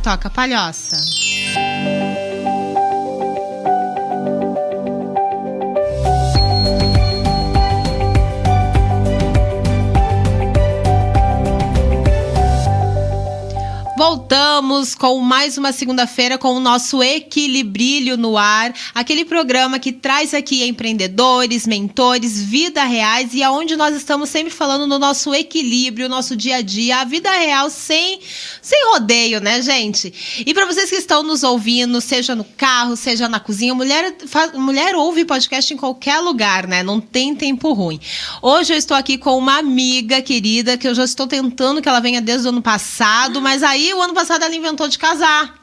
toca Palhoça. Voltamos com mais uma segunda-feira com o nosso Equilibrilho no ar, aquele programa que traz aqui empreendedores, mentores, vida reais e aonde nós estamos sempre falando no nosso equilíbrio, nosso dia a dia, a vida real sem rodeio, né, gente? E para vocês que estão nos ouvindo, seja no carro, seja na cozinha, mulher ouve podcast em qualquer lugar, né? Não tem tempo ruim. Hoje eu estou aqui com uma amiga querida que eu já estou tentando que ela venha desde o ano passado, mas aí o ano passado ela inventou de casar.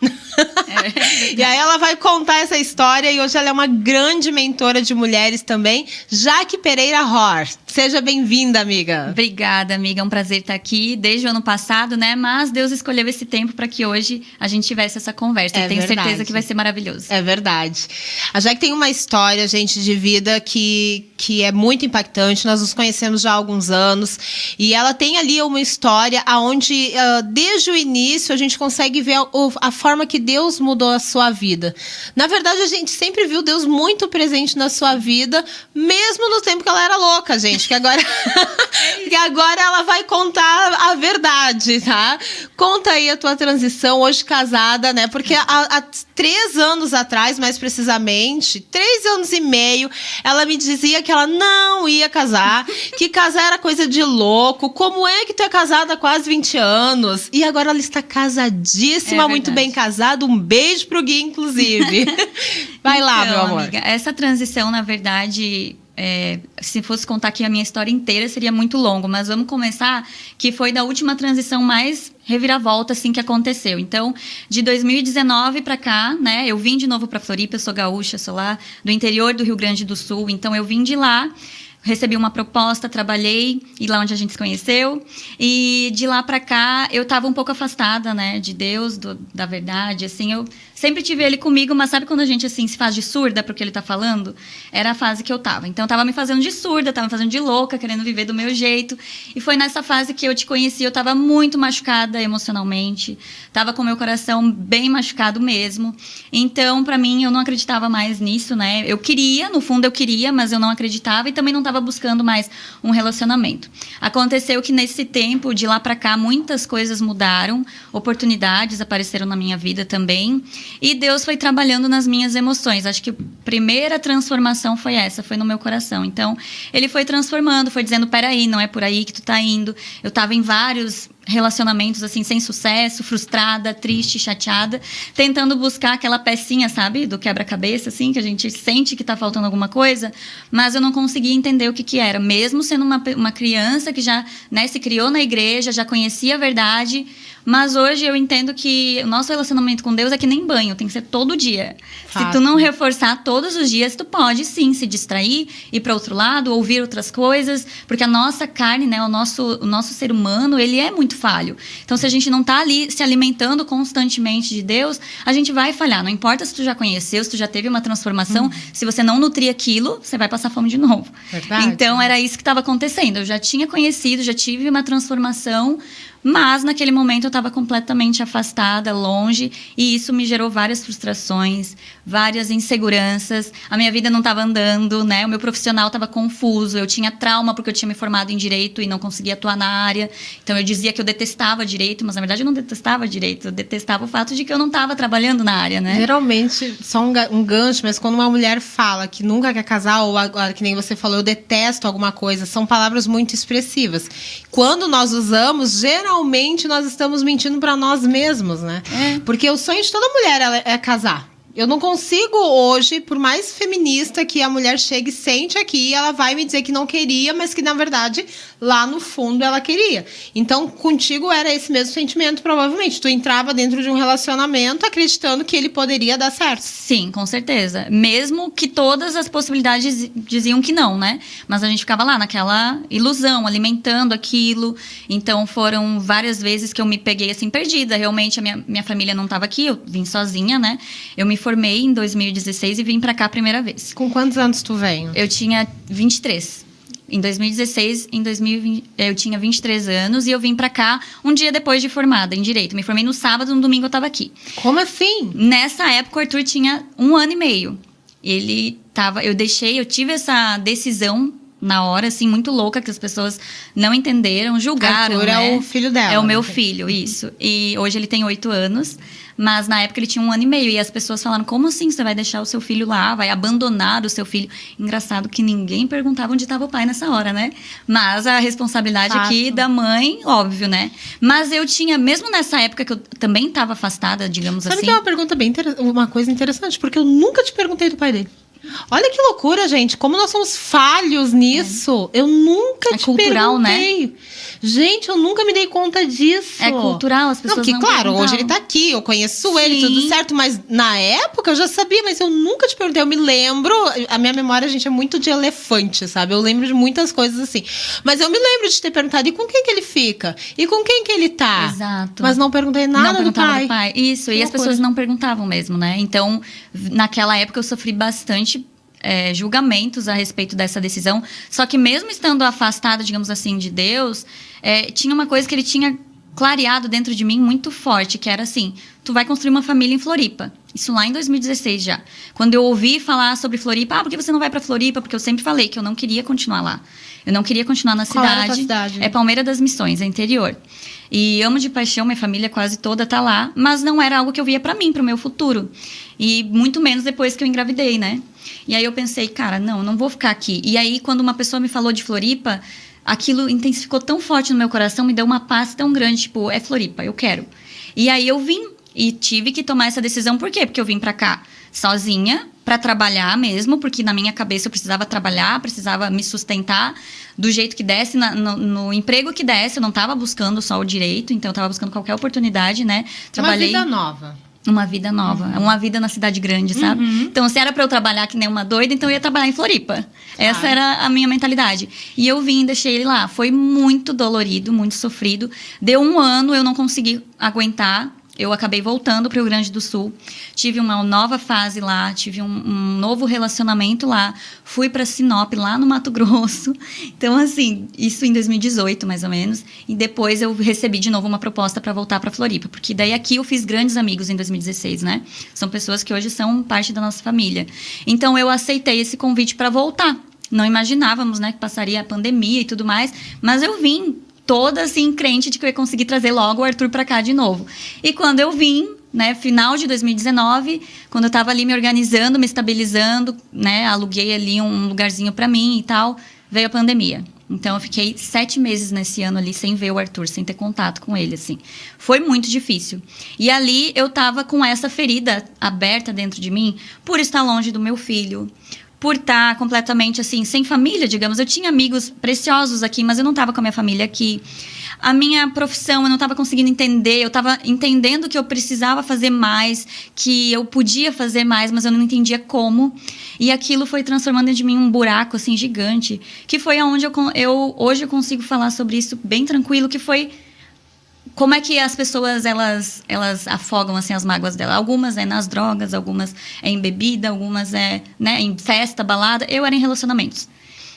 E aí ela vai contar essa história e hoje ela é uma grande mentora de mulheres também, Jaque Pereira Hor. Seja bem-vinda, amiga. Obrigada, amiga. É um prazer estar aqui desde o ano passado, né? Mas Deus escolheu esse tempo para que hoje a gente tivesse essa conversa. Tenho certeza que vai ser maravilhoso. É verdade. A Jaque tem uma história, gente, de vida que é muito impactante. Nós nos conhecemos já há alguns anos e ela tem ali uma história onde, desde o início, a gente consegue ver a forma que Deus mudou a sua vida. Na verdade, a gente sempre viu Deus muito presente na sua vida, mesmo no tempo que ela era louca, gente. Que agora ela vai contar a verdade, tá? Conta aí a tua transição, hoje casada, né? Porque há 3 anos atrás, mais precisamente, 3 anos e meio, ela me dizia que ela não ia casar, que casar era coisa de louco. Como é que tu é casada há quase 20 anos? E agora ela está casadíssima, muito bem casada. Um beijo pro Gui, inclusive. Vai lá, meu amor. Amiga, essa transição, na verdade... se fosse contar aqui a minha história inteira, seria muito longo. Mas vamos começar, que foi da última transição mais reviravolta, assim, que aconteceu. Então, de 2019 pra cá, né? Eu vim de novo pra Floripa, eu sou gaúcha, sou lá do interior do Rio Grande do Sul. Então, eu vim de lá, recebi uma proposta, trabalhei, e lá onde a gente se conheceu. E de lá pra cá, eu tava um pouco afastada, né? De Deus, da verdade, assim. Eu sempre tive ele comigo, mas sabe quando a gente, assim, se faz de surda pro que ele tá falando? Era a fase que eu tava. Então, eu tava me fazendo de surda, tava me fazendo de louca, querendo viver do meu jeito. E foi nessa fase que eu te conheci, eu tava muito machucada emocionalmente. Tava com meu coração bem machucado mesmo. Então, pra mim, eu não acreditava mais nisso, né? Eu queria, no fundo eu queria, mas eu não acreditava e também não tava buscando mais um relacionamento. Aconteceu que nesse tempo, de lá pra cá, muitas coisas mudaram, oportunidades apareceram na minha vida também. E Deus foi trabalhando nas minhas emoções. Acho que a primeira transformação foi essa, foi no meu coração. Então, ele foi transformando, foi dizendo, peraí, não é por aí que tu tá indo. Eu tava em vários relacionamentos, assim, sem sucesso, frustrada, triste, chateada, tentando buscar aquela pecinha, sabe, do quebra-cabeça, assim, que a gente sente que tá faltando alguma coisa, mas eu não conseguia entender o que era. Mesmo sendo uma criança que já, né, se criou na igreja, já conhecia a verdade, mas hoje eu entendo que o nosso relacionamento com Deus é que nem banho, tem que ser todo dia. Fato. Se tu não reforçar todos os dias, tu pode sim se distrair, ir para outro lado, ouvir outras coisas, porque a nossa carne, né, o nosso ser humano, ele é muito falho. Então, se a gente não tá ali se alimentando constantemente de Deus, a gente vai falhar. Não importa se tu já conheceu, se tu já teve uma transformação, se você não nutrir aquilo, você vai passar fome de novo. Verdade. Então, era isso que estava acontecendo. Eu já tinha conhecido, já tive uma transformação, mas naquele momento eu estava completamente afastada, longe, e isso me gerou várias frustrações, várias inseguranças. A minha vida não estava andando, né? O meu profissional estava confuso, eu tinha trauma porque eu tinha me formado em direito e não conseguia atuar na área. Então eu dizia que eu detestava direito, mas na verdade eu não detestava direito, eu detestava o fato de que eu não estava trabalhando na área, né? Geralmente, só um gancho, mas quando uma mulher fala que nunca quer casar, ou agora, que nem você falou, eu detesto alguma coisa, são palavras muito expressivas. Quando nós usamos, geralmente nós estamos mentindo para nós mesmos, né? Porque o sonho de toda mulher é casar. Eu não consigo hoje, por mais feminista que a mulher chegue e sente aqui, ela vai me dizer que não queria, mas que na verdade lá no fundo ela queria. Então contigo era esse mesmo sentimento, provavelmente. Tu entrava dentro de um relacionamento acreditando que ele poderia dar certo. Sim, com certeza. Mesmo que todas as possibilidades diziam que não, né? Mas a gente ficava lá naquela ilusão, alimentando aquilo. Então foram várias vezes que eu me peguei assim perdida. Realmente a minha família não estava aqui, eu vim sozinha, né? Eu me formei em 2016 e vim pra cá a primeira vez. Com quantos anos tu veio? Eu tinha 23. Em 2016, em 2020, eu tinha 23 anos e eu vim pra cá um dia depois de formada em Direito. Me formei no sábado, no domingo eu tava aqui. Como assim? Nessa época, o Arthur tinha 1 ano e meio. Eu tive essa decisão na hora, assim, muito louca, que as pessoas não entenderam, julgaram, Arthur né? é o filho dela. É o meu filho, isso. E hoje ele tem 8 anos, mas na época ele tinha 1 ano e meio. E as pessoas falaram, como assim você vai deixar o seu filho lá? Vai abandonar o seu filho? Engraçado que ninguém perguntava onde estava o pai nessa hora, né? Mas a responsabilidade aqui da mãe, óbvio, né? Mas eu tinha, mesmo nessa época que eu também estava afastada, digamos assim... Sabe que é uma pergunta uma coisa interessante? Porque eu nunca te perguntei do pai dele. Olha que loucura, gente. Como nós somos falhos nisso. Eu nunca te cultural, perguntei. Né? Gente, eu nunca me dei conta disso. É cultural, as pessoas não claro, perguntavam. hoje ele tá aqui, eu conheço ele, tudo certo. Mas na época eu já sabia, mas eu nunca te perguntei. Eu me lembro, a minha memória, gente, é muito de elefante, sabe? Eu lembro de muitas coisas assim. Mas eu me lembro de ter perguntado, e com quem que ele fica? E com quem que ele tá? Exato. Mas não perguntei nada do pai. Isso, Que e as pessoas não perguntavam mesmo, né? Então, naquela época eu sofri bastante julgamentos a respeito dessa decisão. Só que mesmo estando afastada, digamos assim, de Deus, tinha uma coisa que ele tinha clareado dentro de mim muito forte, que era assim, tu vai construir uma família em Floripa. Isso lá em 2016 já. Quando eu ouvi falar sobre Floripa, por que você não vai pra Floripa? Porque eu sempre falei que eu não queria continuar lá. Eu não queria continuar na cidade. Qual era a tua cidade? É Palmeira das Missões, é interior. E amo de paixão, minha família quase toda tá lá, mas não era algo que eu via pra mim, pro meu futuro. E muito menos depois que eu engravidei, né? E aí eu pensei, cara, não vou ficar aqui. E aí, quando uma pessoa me falou de Floripa, aquilo intensificou tão forte no meu coração, me deu uma paz tão grande, tipo, é Floripa, eu quero. E aí eu vim e tive que tomar essa decisão. Por quê? Porque eu vim pra cá sozinha, pra trabalhar mesmo, porque na minha cabeça eu precisava trabalhar, precisava me sustentar do jeito que desse, no emprego que desse. Eu não tava buscando só o direito, então eu tava buscando qualquer oportunidade, né? Trabalhei... Uma vida nova. Uma vida nova, uma vida na cidade grande, sabe? Então, se era pra eu trabalhar que nem uma doida, então eu ia trabalhar em Floripa. Essa era a minha mentalidade. E eu vim e deixei ele lá. Foi muito dolorido, muito sofrido. Deu 1 ano, eu não consegui aguentar. Eu acabei voltando para o Rio Grande do Sul. Tive uma nova fase lá, tive um novo relacionamento lá. Fui para Sinop, lá no Mato Grosso. Então, assim, isso em 2018, mais ou menos. E depois eu recebi de novo uma proposta para voltar para Floripa. Porque daí aqui eu fiz grandes amigos em 2016, né? São pessoas que hoje são parte da nossa família. Então, eu aceitei esse convite para voltar. Não imaginávamos, né, que passaria a pandemia e tudo mais. Mas eu vim toda, assim, crente de que eu ia conseguir trazer logo o Arthur pra cá de novo. E quando eu vim, né, final de 2019, quando eu tava ali me organizando, me estabilizando, né, aluguei ali um lugarzinho pra mim e tal, veio a pandemia. Então, eu fiquei 7 meses nesse ano ali sem ver o Arthur, sem ter contato com ele, assim. Foi muito difícil. E ali, eu tava com essa ferida aberta dentro de mim, por estar longe do meu filho, por estar completamente, assim, sem família, digamos. Eu tinha amigos preciosos aqui, mas eu não estava com a minha família aqui. A minha profissão, eu não estava conseguindo entender. Eu estava entendendo que eu precisava fazer mais, que eu podia fazer mais, mas eu não entendia como. E aquilo foi transformando de mim um buraco, assim, gigante. Que foi aonde hoje eu consigo falar sobre isso bem tranquilo, que foi... Como é que as pessoas, elas afogam, assim, as mágoas dela? Algumas é nas drogas, algumas é em bebida, algumas é, né, em festa, balada. Eu era em relacionamentos.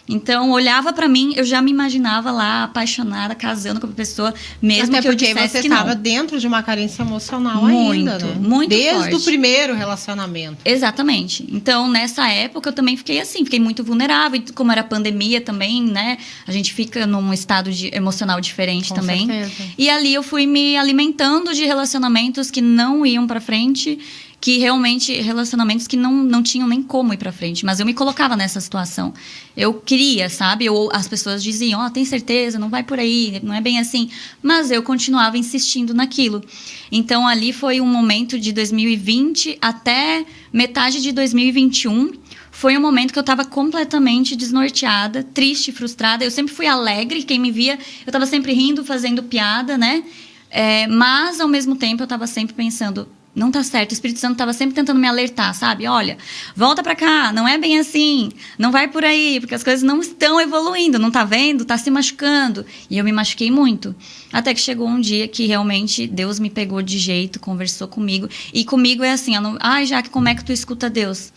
Então, olhava pra mim, eu já me imaginava lá, apaixonada, casando com a pessoa, mesmo até que eu porque dissesse você que não. estava dentro de uma carência emocional Muito, ainda, né? muito Desde forte. o primeiro relacionamento. Exatamente. Então, nessa época, eu também fiquei assim, fiquei muito vulnerável. E como era pandemia também, né? A gente fica num estado emocional diferente Com também. certeza. E ali eu fui me alimentando de relacionamentos que não iam pra frente, que realmente, relacionamentos que não tinham nem como ir pra frente. Mas eu me colocava nessa situação. Eu queria, sabe? As pessoas diziam, tem certeza, não vai por aí, não é bem assim. Mas eu continuava insistindo naquilo. Então, ali foi um momento de 2020 até metade de 2021. Foi um momento que eu estava completamente desnorteada, triste, frustrada. Eu sempre fui alegre, quem me via, eu estava sempre rindo, fazendo piada, né? Mas, ao mesmo tempo, eu estava sempre pensando... Não tá certo, o Espírito Santo estava sempre tentando me alertar, sabe? Olha, volta pra cá, não é bem assim, não vai por aí, porque as coisas não estão evoluindo, não tá vendo? Tá se machucando. E eu me machuquei muito. Até que chegou um dia que realmente Deus me pegou de jeito, conversou comigo. E comigo é assim, Jaque, como é que tu escuta Deus?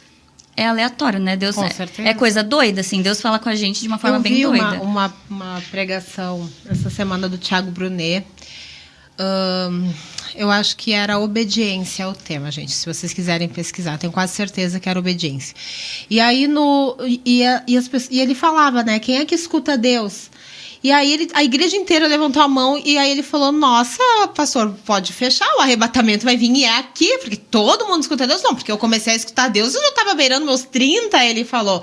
é aleatório, né? Deus Com certeza. é coisa doida, assim. Deus fala com a gente de uma forma bem doida. Eu vi uma pregação essa semana do Thiago Brunet. Eu acho que era obediência ao tema, gente. Se vocês quiserem pesquisar, tenho quase certeza que era obediência. E aí ele falava, né? Quem é que escuta Deus? E aí a igreja inteira levantou a mão e aí ele falou, nossa, pastor, pode fechar, o arrebatamento vai vir e é aqui, porque todo mundo escuta Deus. Não, porque eu comecei a escutar Deus, eu já estava beirando meus 30, ele falou.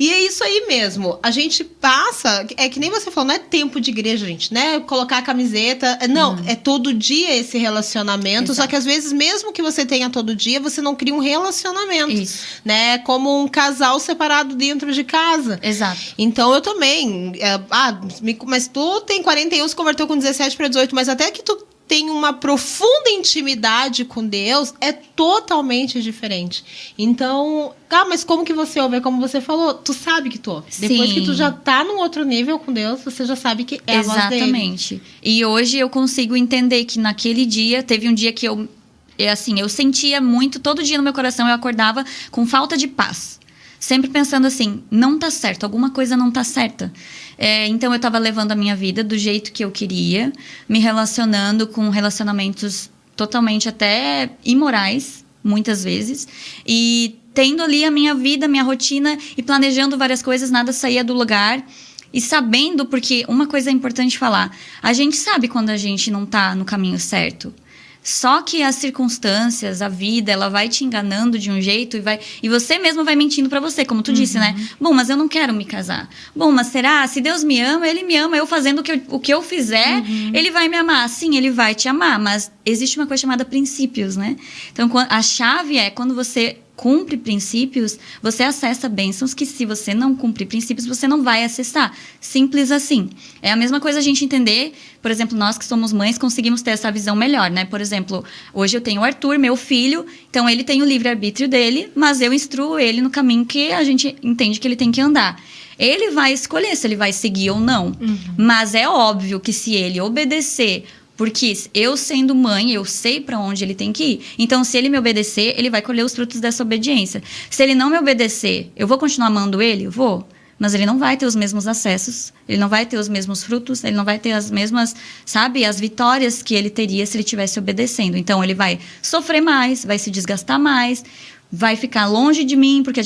E é isso aí mesmo, a gente passa, é que nem você falou, não é tempo de igreja, gente, né? Colocar a camiseta, não, é todo dia esse relacionamento, só que às vezes, mesmo que você tenha todo dia, você não cria um relacionamento, Isso. né? Como um casal separado dentro de casa. Exato. Então eu também, mas tu tem 41, se converteu com 17 para 18, mas até que tu tem uma profunda intimidade com Deus, é totalmente diferente. Então, mas como que você ouve? Como você falou, tu sabe que tu ouve. Sim. Depois que tu já tá num outro nível com Deus, você já sabe que é a voz dele. Exatamente. E hoje eu consigo entender que naquele dia, teve um dia que eu sentia muito, todo dia no meu coração eu acordava com falta de paz. Sempre pensando assim, não tá certo, alguma coisa não tá certa. Então eu tava levando a minha vida do jeito que eu queria, me relacionando com relacionamentos totalmente até imorais, muitas vezes, e tendo ali a minha vida, minha rotina e planejando várias coisas, nada saía do lugar. E sabendo, porque uma coisa é importante falar, a gente sabe quando a gente não tá no caminho certo. Só que as circunstâncias, a vida, ela vai te enganando de um jeito e você mesmo vai mentindo pra você, como tu disse, né? Bom, mas eu não quero me casar. Bom, mas será? Se Deus me ama, Ele me ama. Eu fazendo o que eu fizer, Ele vai me amar. Sim, Ele vai te amar, mas existe uma coisa chamada princípios, né? Então, a chave é quando você cumpre princípios, você acessa bênçãos que se você não cumprir princípios, você não vai acessar. Simples assim. É a mesma coisa a gente entender, por exemplo, nós que somos mães conseguimos ter essa visão melhor, né? Por exemplo, hoje eu tenho o Arthur, meu filho, então ele tem o livre-arbítrio dele, mas eu instruo ele no caminho que a gente entende que ele tem que andar. Ele vai escolher se ele vai seguir ou não. Mas é óbvio que se ele obedecer, porque eu sendo mãe, eu sei para onde ele tem que ir. Então, se ele me obedecer, ele vai colher os frutos dessa obediência. Se ele não me obedecer, eu vou continuar amando ele? Eu vou. Mas ele não vai ter os mesmos acessos, ele não vai ter os mesmos frutos, ele não vai ter as mesmas, sabe, as vitórias que ele teria se ele estivesse obedecendo. Então, ele vai sofrer mais, vai se desgastar mais, vai ficar longe de mim, porque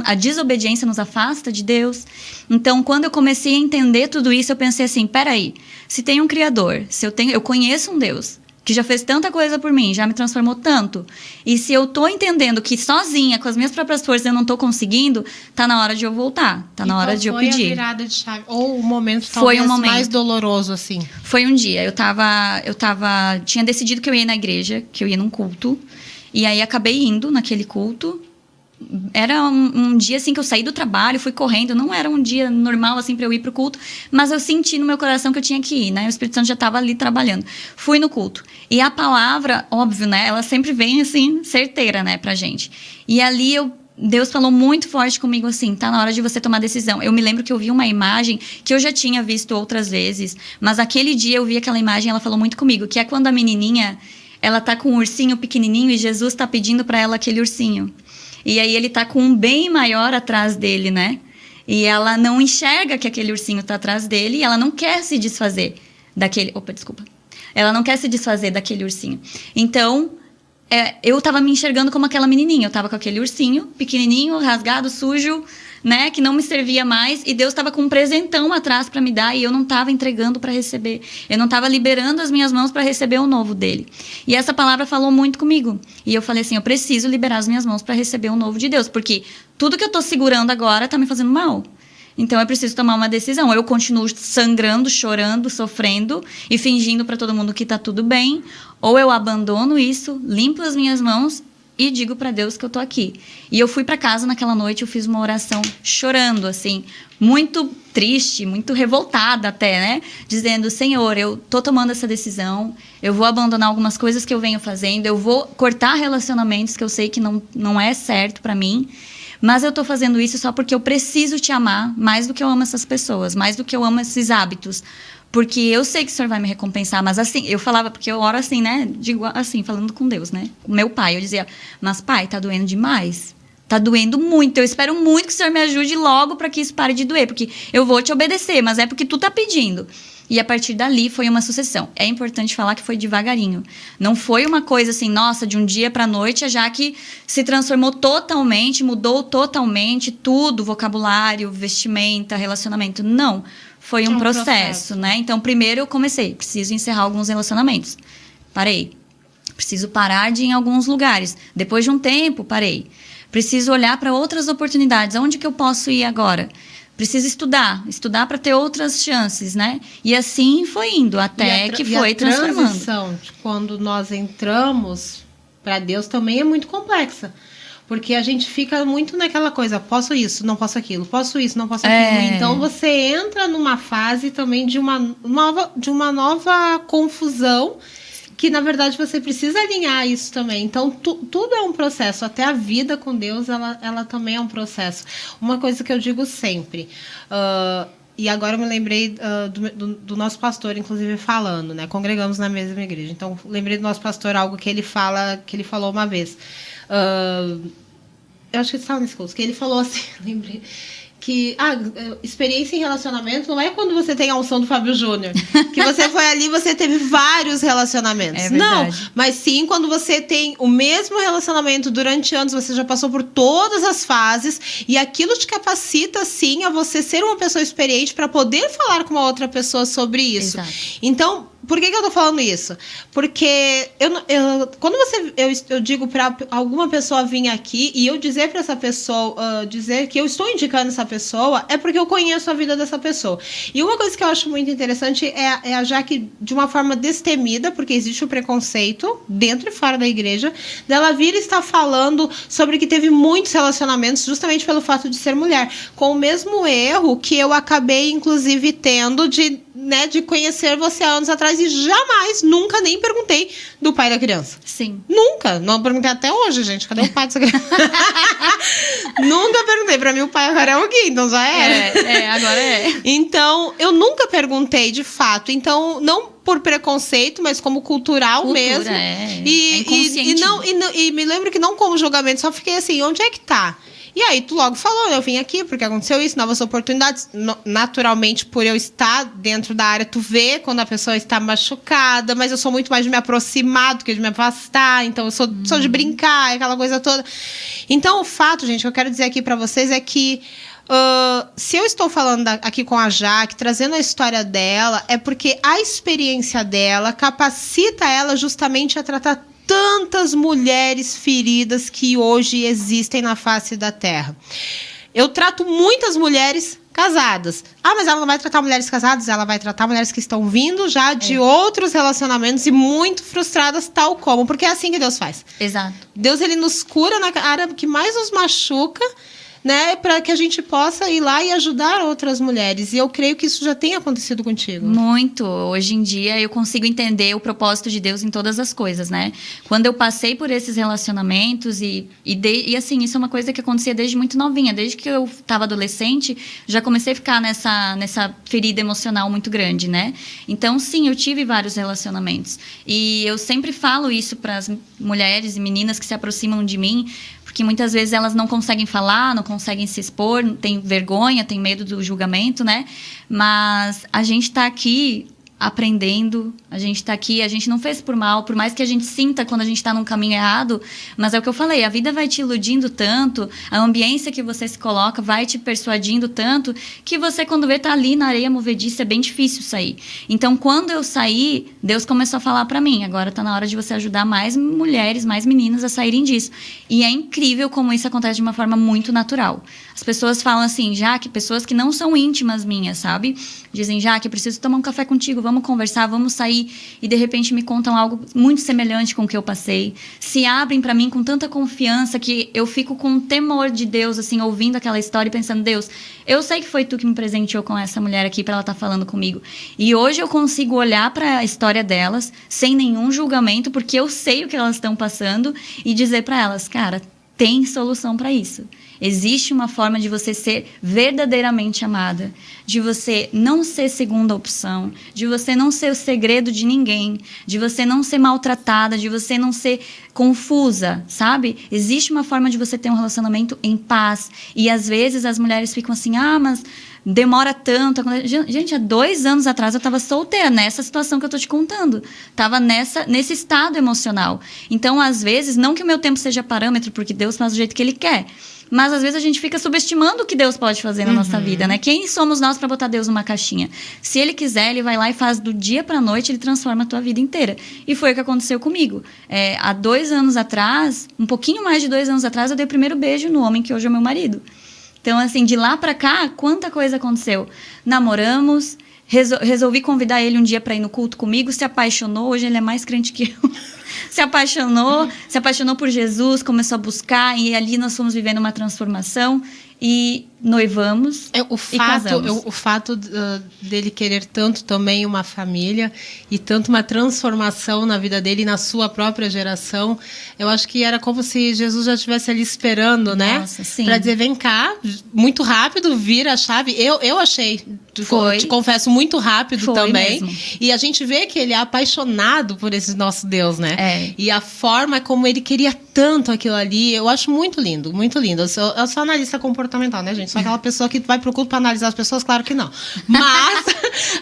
a desobediência nos afasta de Deus. Então, quando eu comecei a entender tudo isso, eu pensei assim, peraí, se tem um Criador, eu conheço um Deus que já fez tanta coisa por mim, já me transformou tanto, e se eu tô entendendo que sozinha, com as minhas próprias forças, eu não tô conseguindo, tá na hora de eu voltar, tá na hora de eu pedir. Foi a virada de chave, ou o momento talvez mais doloroso, assim? Foi um dia, tinha decidido que eu ia na igreja, que eu ia num culto, e aí acabei indo naquele culto. Era um dia assim que eu saí do trabalho, fui correndo, não era um dia normal assim para eu ir pro culto, mas eu senti no meu coração que eu tinha que ir, né? O Espírito Santo já estava ali trabalhando. Fui no culto. E a palavra, óbvio, né? Ela sempre vem assim, certeira, né, pra gente. E ali Deus falou muito forte comigo assim, tá na hora de você tomar decisão. Eu me lembro que eu vi uma imagem que eu já tinha visto outras vezes, mas aquele dia eu vi aquela imagem, ela falou muito comigo, que é quando a menininha, ela tá com um ursinho pequenininho e Jesus tá pedindo para ela aquele ursinho. E aí ele tá com um bem maior atrás dele, né? E ela não enxerga que aquele ursinho tá atrás dele e ela não quer se desfazer daquele... Opa, desculpa. Ela não quer se desfazer daquele ursinho. Então, eu tava me enxergando como aquela menininha. Eu tava com aquele ursinho pequenininho, rasgado, sujo, né? Que não me servia mais. E Deus tava com um presentão atrás para me dar e eu não tava entregando para receber. Eu não tava liberando as minhas mãos para receber o novo dele. E essa palavra falou muito comigo. E eu falei assim, eu preciso liberar as minhas mãos para receber o novo de Deus. Porque tudo que eu tô segurando agora tá me fazendo mal. Então, eu preciso tomar uma decisão. Eu continuo sangrando, chorando, sofrendo e fingindo para todo mundo que tá tudo bem. Ou eu abandono isso, limpo as minhas mãos e digo para Deus que eu tô aqui. E eu fui para casa naquela noite, eu fiz uma oração chorando, assim, muito triste, muito revoltada até, né? Dizendo, Senhor, eu tô tomando essa decisão, eu vou abandonar algumas coisas que eu venho fazendo, eu vou cortar relacionamentos que eu sei que não é certo para mim, mas eu tô fazendo isso só porque eu preciso te amar mais do que eu amo essas pessoas, mais do que eu amo esses hábitos. Porque eu sei que o Senhor vai me recompensar, mas assim, eu falava, porque eu oro assim, né? Digo assim, falando com Deus, né? O meu pai, eu dizia, mas pai, tá doendo demais. tá doendo muito, eu espero muito que o Senhor me ajude logo para que isso pare de doer, porque eu vou te obedecer, mas é porque tu tá pedindo. E a partir dali foi uma sucessão. É importante falar que foi devagarinho. Não foi uma coisa assim, nossa, de um dia para a noite, a Jaque se transformou totalmente, mudou totalmente tudo, vocabulário, vestimenta, relacionamento. Não, foi um processo, né? Então, primeiro eu comecei, preciso encerrar alguns relacionamentos. Parei. Preciso parar de ir em alguns lugares. Depois de um tempo, parei. Preciso olhar para outras oportunidades. Aonde que eu posso ir agora? Preciso estudar para ter outras chances, né? E assim foi indo, até que foi transformando. A transição de quando nós entramos para Deus também é muito complexa. Porque a gente fica muito naquela coisa, posso isso, não posso aquilo, posso isso, não posso aquilo. Então você entra numa fase também de uma nova confusão, que na verdade você precisa alinhar isso também. Então tudo é um processo, até a vida com Deus ela também é um processo. Uma coisa que eu digo sempre, e agora eu me lembrei do nosso pastor, inclusive, falando, né? Congregamos na mesma igreja, então lembrei do nosso pastor algo que ele falou uma vez. Eu acho que estava nesse curso, que ele falou assim, lembrei, que experiência em relacionamento não é quando você tem a unção do Fábio Júnior, que você foi ali e você teve vários relacionamentos. Não, mas sim quando você tem o mesmo relacionamento durante anos, você já passou por todas as fases e aquilo te capacita, sim, a você ser uma pessoa experiente para poder falar com uma outra pessoa sobre isso. Exato. Então, por que eu tô falando isso? Porque quando eu digo para alguma pessoa vir aqui e eu dizer para essa pessoa, dizer que eu estou indicando essa pessoa, é porque eu conheço a vida dessa pessoa. E uma coisa que eu acho muito interessante é a Jaque, de uma forma destemida, porque existe o preconceito dentro e fora da igreja, dela vir e estar falando sobre que teve muitos relacionamentos justamente pelo fato de ser mulher, com o mesmo erro que eu acabei, inclusive, tendo de conhecer você há anos atrás e jamais, nunca nem perguntei do pai da criança. Sim. Nunca. Não perguntei até hoje, gente. Cadê o pai dessa criança? Nunca perguntei. Pra mim, o pai agora é o Gui, então já era. Agora é. Então, eu nunca perguntei, de fato. Então, não por preconceito, mas como cultura mesmo. Inconsciente. E me lembro que não como julgamento, só fiquei assim, onde é que tá? E aí tu logo falou, eu vim aqui porque aconteceu isso, novas oportunidades. Naturalmente, por eu estar dentro da área, tu vê quando a pessoa está machucada, mas eu sou muito mais de me aproximar do que de me afastar, então eu sou de brincar, aquela coisa toda. Então o fato, gente, que eu quero dizer aqui pra vocês é que se eu estou falando aqui com a Jaque, trazendo a história dela, é porque a experiência dela capacita ela justamente a tratar tantas mulheres feridas que hoje existem na face da terra. Eu trato muitas mulheres casadas. Mas ela não vai tratar mulheres casadas, ela vai tratar mulheres que estão vindo já de outros relacionamentos e muito frustradas, tal como. Porque é assim que Deus faz. Exato. Deus, ele nos cura na área que mais nos machuca, né, para que a gente possa ir lá e ajudar outras mulheres. E eu creio que isso já tem acontecido contigo. Muito. Hoje em dia eu consigo entender o propósito de Deus em todas as coisas, né? Quando eu passei por esses relacionamentos e assim, isso é uma coisa que acontecia desde muito novinha. Desde que eu estava adolescente, já comecei a ficar nessa ferida emocional muito grande, né? Então, sim, eu tive vários relacionamentos. E eu sempre falo isso para as mulheres e meninas que se aproximam de mim, porque muitas vezes elas não conseguem falar, não conseguem se expor, têm vergonha, têm medo do julgamento, né? Mas a gente está aqui aprendendo, a gente está aqui, a gente não fez por mal, por mais que a gente sinta quando a gente está num caminho errado, mas é o que eu falei, a vida vai te iludindo tanto, a ambiência que você se coloca vai te persuadindo tanto, que você quando vê tá ali na areia movediça, é bem difícil sair. Então, quando eu saí, Deus começou a falar para mim, agora tá na hora de você ajudar mais mulheres, mais meninas a saírem disso. E é incrível como isso acontece de uma forma muito natural. As pessoas falam assim, Jaque, pessoas que não são íntimas minhas, sabe? Dizem, Jaque, preciso tomar um café contigo, vamos conversar, vamos sair, e de repente me contam algo muito semelhante com o que eu passei, se abrem para mim com tanta confiança que eu fico com temor de Deus, assim, ouvindo aquela história e pensando, Deus, eu sei que foi tu que me presenteou com essa mulher aqui para ela estar falando comigo, e hoje eu consigo olhar para a história delas sem nenhum julgamento, porque eu sei o que elas estão passando e dizer para elas, cara, tem solução para isso. Existe uma forma de você ser verdadeiramente amada, de você não ser segunda opção, de você não ser o segredo de ninguém, de você não ser maltratada, de você não ser confusa, sabe? Existe uma forma de você ter um relacionamento em paz. E às vezes as mulheres ficam assim, mas demora tanto. Gente, há 2 anos atrás eu estava solteira, nessa situação que eu tô te contando. Estava nesse estado emocional. Então, às vezes, não que o meu tempo seja parâmetro, porque Deus faz do jeito que Ele quer. Mas, às vezes, a gente fica subestimando o que Deus pode fazer na nossa vida, né? Quem somos nós para botar Deus numa caixinha? Se Ele quiser, Ele vai lá e faz do dia pra noite, Ele transforma a tua vida inteira. E foi o que aconteceu comigo. Há 2 anos atrás, um pouquinho mais de 2 anos atrás, eu dei o primeiro beijo no homem que hoje é meu marido. Então, assim, de lá pra cá, quanta coisa aconteceu. Namoramos, resolvi convidar ele um dia pra ir no culto comigo, se apaixonou, hoje ele é mais crente que eu. Se apaixonou por Jesus, começou a buscar, e ali nós fomos vivendo uma transformação. E noivamos e casamos. O fato dele querer tanto também uma família e tanto uma transformação na vida dele e na sua própria geração, eu acho que era como se Jesus já estivesse ali esperando, né? Nossa, sim. Pra dizer, vem cá, muito rápido, vira a chave. Eu achei, te confesso, muito rápido também. Mesmo. E a gente vê que ele é apaixonado por esse nosso Deus, né? E a forma como ele queria tanto aquilo ali, eu acho muito lindo, muito lindo. Eu sou analista comportamental, né, gente? Sou aquela pessoa que vai pro culto pra analisar as pessoas, claro que não. Mas,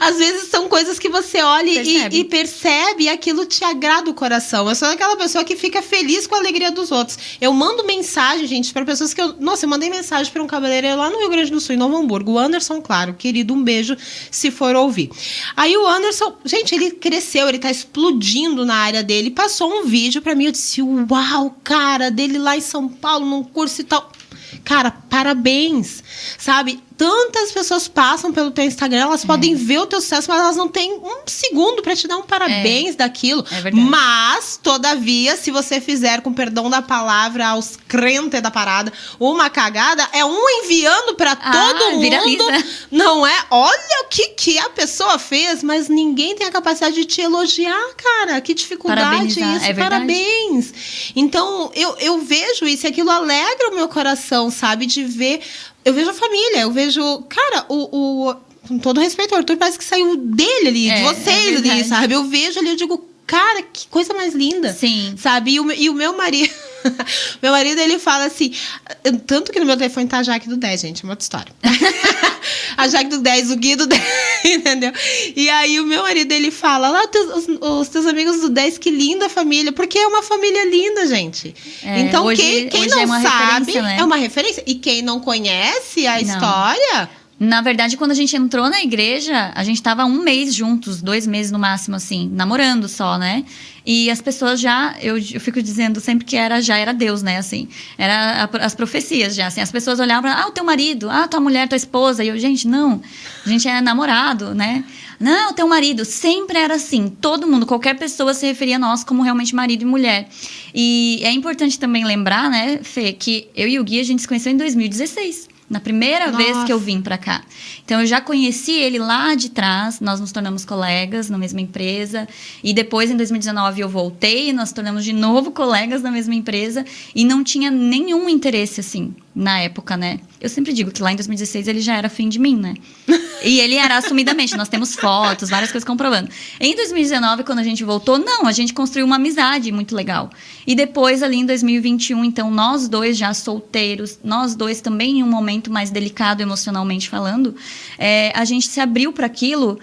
às vezes, são coisas que você olha e percebe e aquilo te agrada o coração. Eu sou aquela pessoa que fica feliz com a alegria dos outros. Eu mando mensagem, gente, pra pessoas que eu... Nossa, eu mandei mensagem pra um cabeleireiro lá no Rio Grande do Sul, em Novo Hamburgo. O Anderson, claro, querido, um beijo se for ouvir. Aí o Anderson, gente, ele cresceu, ele tá explodindo na área dele. Passou um vídeo pra mim, eu disse, uau, cara, dele lá em São Paulo, num curso e tal. Cara, parabéns, sabe? Tantas pessoas passam pelo teu Instagram, elas podem ver o teu sucesso, mas elas não têm um segundo pra te dar um parabéns daquilo. É verdade. Mas, todavia, se você fizer, com perdão da palavra, aos crentes da parada, uma cagada, é um enviando pra todo mundo. Viraliza. Não é? Olha o que a pessoa fez, mas ninguém tem a capacidade de te elogiar, cara. Que dificuldade isso. É Parabéns. Então, eu vejo isso e aquilo alegra o meu coração, sabe? De ver... Eu vejo a família, eu vejo... Cara, com todo respeito, o Arthur parece que saiu dele ali, de vocês ali, sabe? Eu vejo ali, eu digo, cara, que coisa mais linda. Sim. Sabe? E o meu marido... meu marido, ele fala assim... Tanto que no meu telefone tá a Jaque do 10, gente, é uma outra história. A Jaque do 10, o Gui do 10, entendeu? E aí o meu marido, ele fala... Lá, os teus amigos do 10, que linda família. Porque é uma família linda, gente. Então, hoje, quem hoje não sabe... Né? É uma referência. E quem não conhece a história... Na verdade, quando a gente entrou na igreja, a gente tava 1 mês juntos, 2 meses no máximo, assim, namorando só, né? E as pessoas já, eu fico dizendo sempre que já era Deus, né, assim. Era as profecias já, assim. As pessoas olhavam, o teu marido, tua mulher, tua esposa. E eu, gente, não, a gente é namorado, né? Não, teu marido. Sempre era assim. Todo mundo, qualquer pessoa se referia a nós como realmente marido e mulher. E é importante também lembrar, né, Fê, que eu e o Gui, a gente se conheceu em 2016. Na primeira vez que eu vim pra cá. Então, eu já conheci ele lá de trás. Nós nos tornamos colegas na mesma empresa. E depois, em 2019, eu voltei. E nós tornamos de novo colegas na mesma empresa. E não tinha nenhum interesse, assim, na época, né? Eu sempre digo que lá em 2016 ele já era fim de mim, né? E ele era assumidamente. Nós temos fotos, várias coisas comprovando. Em 2019, quando a gente voltou, não, a gente construiu uma amizade muito legal. E depois, ali em 2021, então, nós dois já solteiros, nós dois também em um momento mais delicado emocionalmente falando, a gente se abriu para aquilo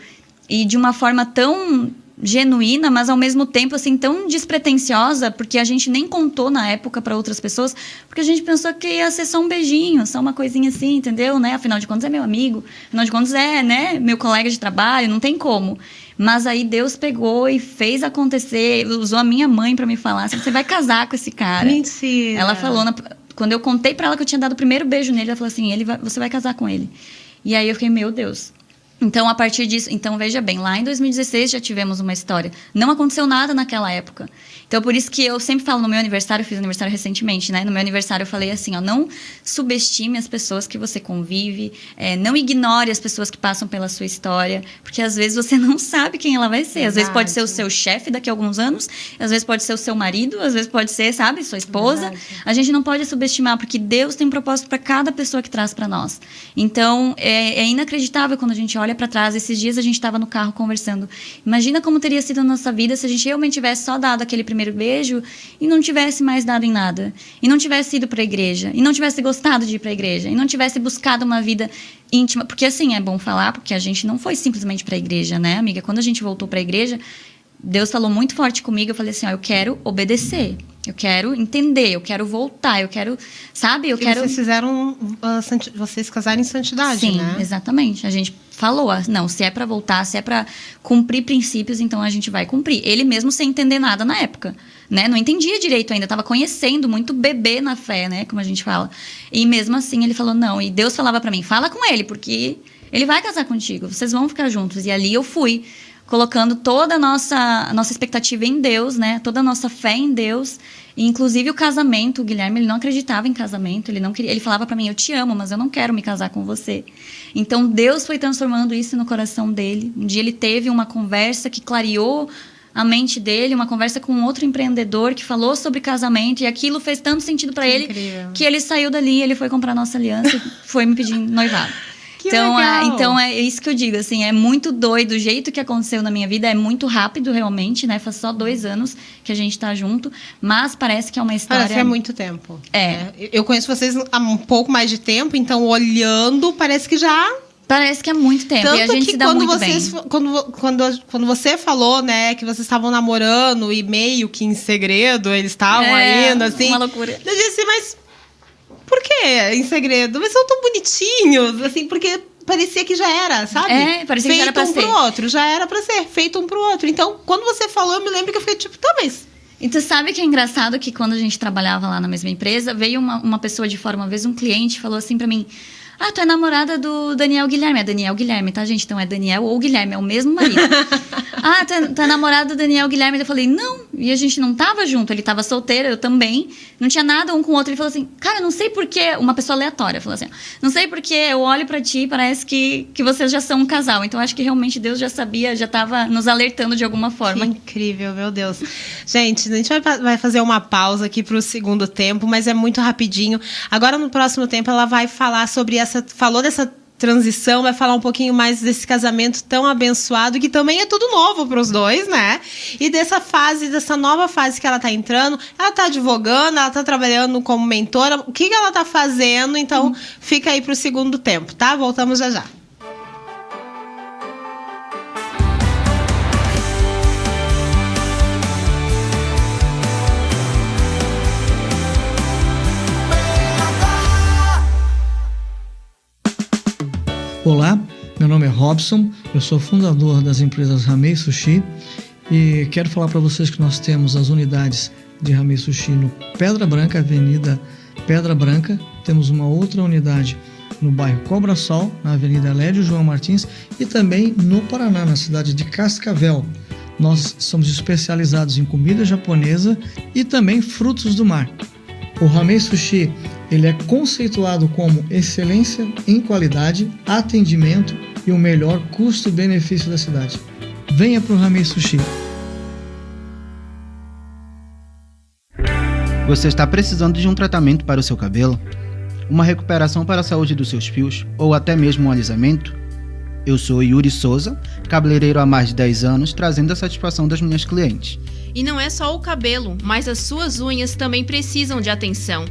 e de uma forma tão genuína, mas ao mesmo tempo assim tão despretensiosa, porque a gente nem contou na época para outras pessoas, porque a gente pensou que ia ser só um beijinho, só uma coisinha assim, entendeu, né? Afinal de contas é meu amigo, afinal de contas né, meu colega de trabalho, não tem como. Mas aí Deus pegou e fez acontecer, usou a minha mãe para me falar, assim, você vai casar com esse cara. Mentira. Ela falou, quando eu contei para ela que eu tinha dado o primeiro beijo nele, ela falou assim, você vai casar com ele. E aí eu fiquei, meu Deus. Então, a partir disso... Então, veja bem, lá em 2016 já tivemos uma história. Não aconteceu nada naquela época. Então, por isso que eu sempre falo no meu aniversário, eu fiz aniversário recentemente, né? No meu aniversário eu falei assim, ó, não subestime as pessoas que você convive, não ignore as pessoas que passam pela sua história, porque às vezes você não sabe quem ela vai ser. Às vezes pode ser o seu chefe daqui a alguns anos, às vezes pode ser o seu marido, às vezes pode ser, sabe, sua esposa. A gente não pode subestimar, porque Deus tem um propósito para cada pessoa que traz para nós. Então, é inacreditável quando a gente olha para trás. Esses dias a gente estava no carro conversando. Imagina como teria sido a nossa vida se a gente realmente tivesse só dado aquele primeiro beijo e não tivesse mais dado em nada. E não tivesse ido para a igreja. E não tivesse gostado de ir para a igreja. E não tivesse buscado uma vida íntima. Porque assim, é bom falar, porque a gente não foi simplesmente para a igreja, né, amiga? Quando a gente voltou para a igreja, Deus falou muito forte comigo. Eu falei assim, ó, eu quero obedecer. Eu quero entender, eu quero voltar, eu quero, sabe? Eu quero... Vocês fizeram vocês casarem em santidade, Sim, né? Exatamente. A gente falou, não, se é para voltar, se é para cumprir princípios, então a gente vai cumprir. Ele mesmo sem entender nada na época, né? Não entendia direito ainda, estava conhecendo, muito bebê na fé, né? Como a gente fala. E mesmo assim ele falou, não. E Deus falava para mim, fala com ele, porque ele vai casar contigo, vocês vão ficar juntos. E ali eu fui colocando toda a nossa expectativa em Deus, né? Toda a nossa fé em Deus. E, inclusive, o casamento, o Guilherme, ele não acreditava em casamento, ele não queria, ele falava para mim, eu te amo, mas eu não quero me casar com você. Então, Deus foi transformando isso no coração dele. Um dia ele teve uma conversa que clareou a mente dele, uma conversa com outro empreendedor que falou sobre casamento, e aquilo fez tanto sentido para ele, que ele saiu dali, ele foi comprar nossa aliança e foi me pedir noivado. Então é isso que eu digo, assim, é muito doido. O jeito que aconteceu na minha vida é muito rápido, realmente, né? Faz só 2 anos que a gente tá junto, mas parece que é uma história... Parece que é muito tempo. Eu conheço vocês há um pouco mais de tempo, então olhando, parece que já... Parece que é muito tempo. Tanto e a gente que se dá muito bem. Quando você falou, né, que vocês estavam namorando e meio que em segredo, eles estavam indo, assim... uma loucura. Eu disse, mas... Por que em segredo? Mas são tão bonitinhos, assim, porque parecia que já era, sabe? Parecia que já era pra ser. Feito um pro outro, já era pra ser, feito um pro outro. Então, quando você falou, eu me lembro que eu fiquei tipo, tá, mas... E tu sabe que é engraçado que quando a gente trabalhava lá na mesma empresa, veio uma pessoa de fora, uma vez um cliente falou assim pra mim, tu é namorada do Daniel Guilherme. É Daniel Guilherme, tá, gente? Então é Daniel ou Guilherme, é o mesmo marido. Tu é namorada do Daniel Guilherme. Eu falei, não. E a gente não tava junto, ele tava solteiro, eu também. Não tinha nada um com o outro. Ele falou assim, cara, não sei porquê. Uma pessoa aleatória falou assim, não sei porquê, eu olho pra ti e parece que vocês já são um casal. Então acho que realmente Deus já sabia, já tava nos alertando de alguma forma. Que incrível, meu Deus. Gente, a gente vai fazer uma pausa aqui pro segundo tempo, mas é muito rapidinho. Agora, no próximo tempo, ela vai falar sobre falou dessa transição, vai falar um pouquinho mais desse casamento tão abençoado, que também é tudo novo para os dois, né? E dessa nova fase que ela tá entrando, ela tá advogando, ela tá trabalhando como mentora, o que ela tá fazendo? Então, fica aí pro segundo tempo, tá? Voltamos já já. Olá, meu nome é Robson, eu sou fundador das empresas Ramei Sushi e quero falar para vocês que nós temos as unidades de Ramei Sushi no Pedra Branca, Avenida Pedra Branca, temos uma outra unidade no bairro Cobra Sol, na Avenida Lédio João Martins e também no Paraná, na cidade de Cascavel. Nós somos especializados em comida japonesa e também frutos do mar. O Ramei Sushi ele é conceituado como excelência em qualidade, atendimento e o melhor custo-benefício da cidade. Venha para o Ramei Sushi. Você está precisando de um tratamento para o seu cabelo? Uma recuperação para a saúde dos seus fios? Ou até mesmo um alisamento? Eu sou Yuri Souza, cabeleireiro há mais de 10 anos, trazendo a satisfação das minhas clientes. E não é só o cabelo, mas as suas unhas também precisam de atenção.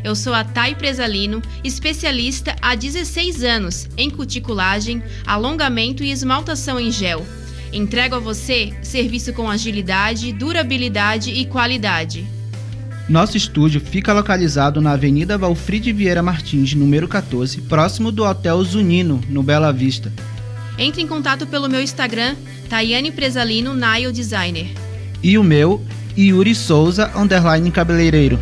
Eu sou a Thay Presalino, especialista há 16 anos em cuticulagem, alongamento e esmaltação em gel. Entrego a você serviço com agilidade, durabilidade e qualidade. Nosso estúdio fica localizado na Avenida Valfride Vieira Martins, número 14, próximo do Hotel Zunino, no Bela Vista. Entre em contato pelo meu Instagram, Tayane Presalino Nail Designer. E o meu, Yuri Souza, _cabeleireiro.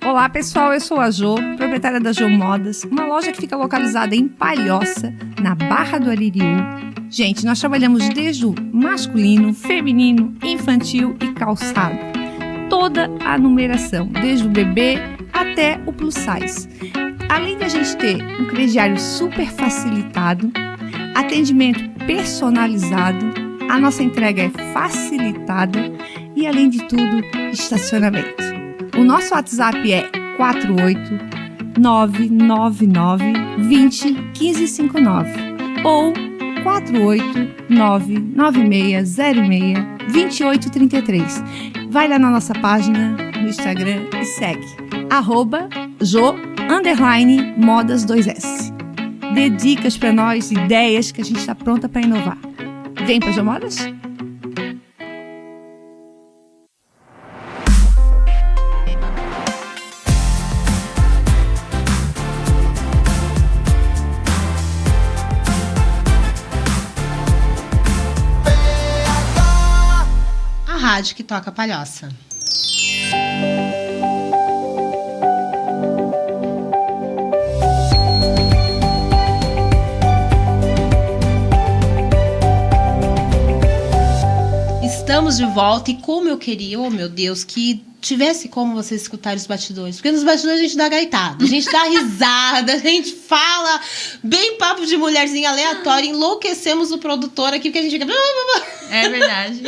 Olá pessoal, eu sou a Jo, proprietária da Jo Modas, uma loja que fica localizada em Palhoça, na Barra do Aririú. Gente, nós trabalhamos desde o masculino, feminino, infantil e calçado. Toda a numeração, desde o bebê até o plus size. Além de a gente ter um crediário super facilitado, atendimento personalizado, a nossa entrega é facilitada e, além de tudo, estacionamento. O nosso WhatsApp é 48999201559 ou 48996062833. Vai lá na nossa página no Instagram e segue @jo_modas2s. Dê dicas para nós, ideias que a gente está pronta para inovar. Vem para Jo Modas? A rádio que toca Palhoça. Estamos de volta e como eu queria, oh meu Deus, que tivesse como vocês escutarem os bastidores. Porque nos bastidores a gente dá gaitada, a gente dá risada, a gente fala bem papo de mulherzinha aleatória, enlouquecemos o produtor aqui, porque a gente fica... É verdade.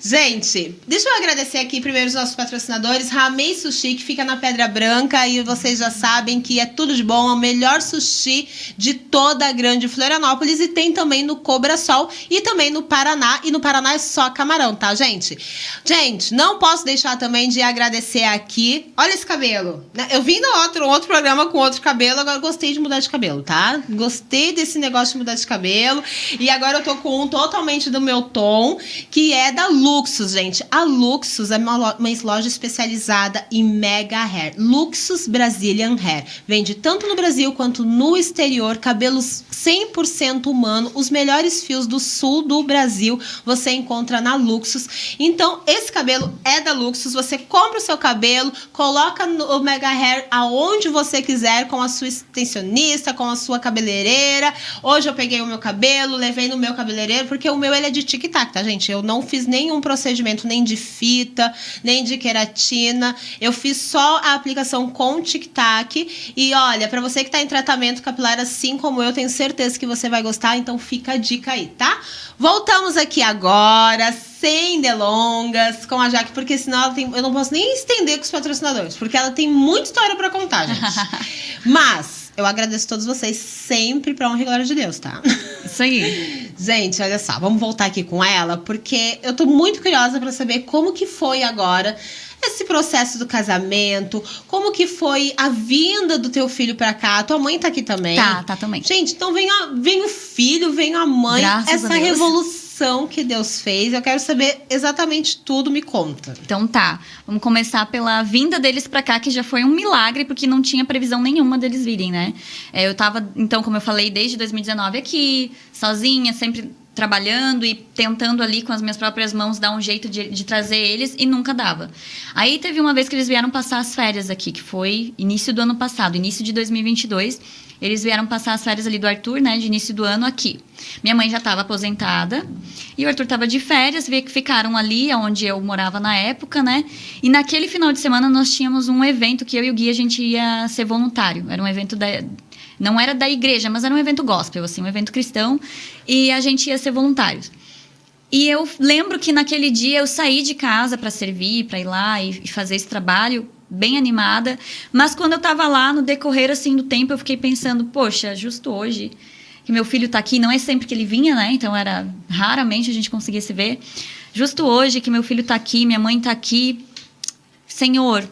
Gente, deixa eu agradecer aqui primeiro os nossos patrocinadores, Ramei Sushi, que fica na Pedra Branca, e vocês já sabem que é tudo de bom, é o melhor sushi de toda a grande Florianópolis, e tem também no Cobra Sol e também no Paraná, e no Paraná é só camarão, tá, gente? Gente, não posso deixar também de agradecer aqui, olha esse cabelo, né? Eu vim no outro programa com outro cabelo, agora gostei de mudar de cabelo, tá? Gostei desse negócio de mudar de cabelo, e agora eu tô com um totalmente do meu tom, que é da Luxus, gente. A Luxus é uma loja especializada em mega hair. Luxus Brazilian Hair. Vende tanto no Brasil quanto no exterior, cabelos 100% humano, os melhores fios do sul do Brasil você encontra na Luxus. Então, esse cabelo é da Luxus, você compra o seu cabelo, coloca o mega hair aonde você quiser, com a sua extensionista, com a sua cabeleireira. Hoje eu peguei o meu cabelo, levei no meu cabeleireiro, porque o meu ele é de tic-tac, tá, gente? Eu não fiz nenhum procedimento, nem de fita, nem de queratina. Eu fiz só a aplicação com tic-tac. E olha, pra você que tá em tratamento capilar assim como eu, tenho certeza que você vai gostar, então fica a dica aí, tá? Voltamos aqui agora, sem delongas, com a Jaque, porque senão eu não posso nem estender com os patrocinadores, porque ela tem muita história pra contar, gente. Mas eu agradeço a todos vocês sempre pra honra e glória de Deus, tá? Isso aí. Gente, olha só, vamos voltar aqui com ela, porque eu tô muito curiosa pra saber como que foi agora esse processo do casamento, como que foi a vinda do teu filho pra cá. Tua mãe tá aqui também. Tá também. Gente, então vem o filho, vem a mãe, Graças essa a Deus. Revolução que Deus fez. Eu quero saber exatamente tudo, me conta. Então tá, vamos começar pela vinda deles pra cá, que já foi um milagre, porque não tinha previsão nenhuma deles virem, né? Eu tava, então, como eu falei, desde 2019 aqui, sozinha, sempre trabalhando e tentando ali com as minhas próprias mãos dar um jeito de trazer eles, e nunca dava. Aí teve uma vez que eles vieram passar as férias aqui, que foi início do ano passado, início de 2022. Eles vieram passar as férias ali do Arthur, né, de início do ano aqui. Minha mãe já estava aposentada e o Arthur estava de férias, ficaram ali onde eu morava na época, né? E naquele final de semana nós tínhamos um evento que eu e o Gui a gente ia ser voluntário. Era um evento não era da igreja, mas era um evento gospel, assim, um evento cristão, e a gente ia ser voluntários. E eu lembro que naquele dia eu saí de casa para servir, para ir lá e fazer esse trabalho, bem animada, mas quando eu tava lá, no decorrer assim do tempo, eu fiquei pensando, poxa, justo hoje que meu filho tá aqui, não é sempre que ele vinha, né, então raramente a gente conseguia se ver, justo hoje que meu filho tá aqui, minha mãe tá aqui, Senhor,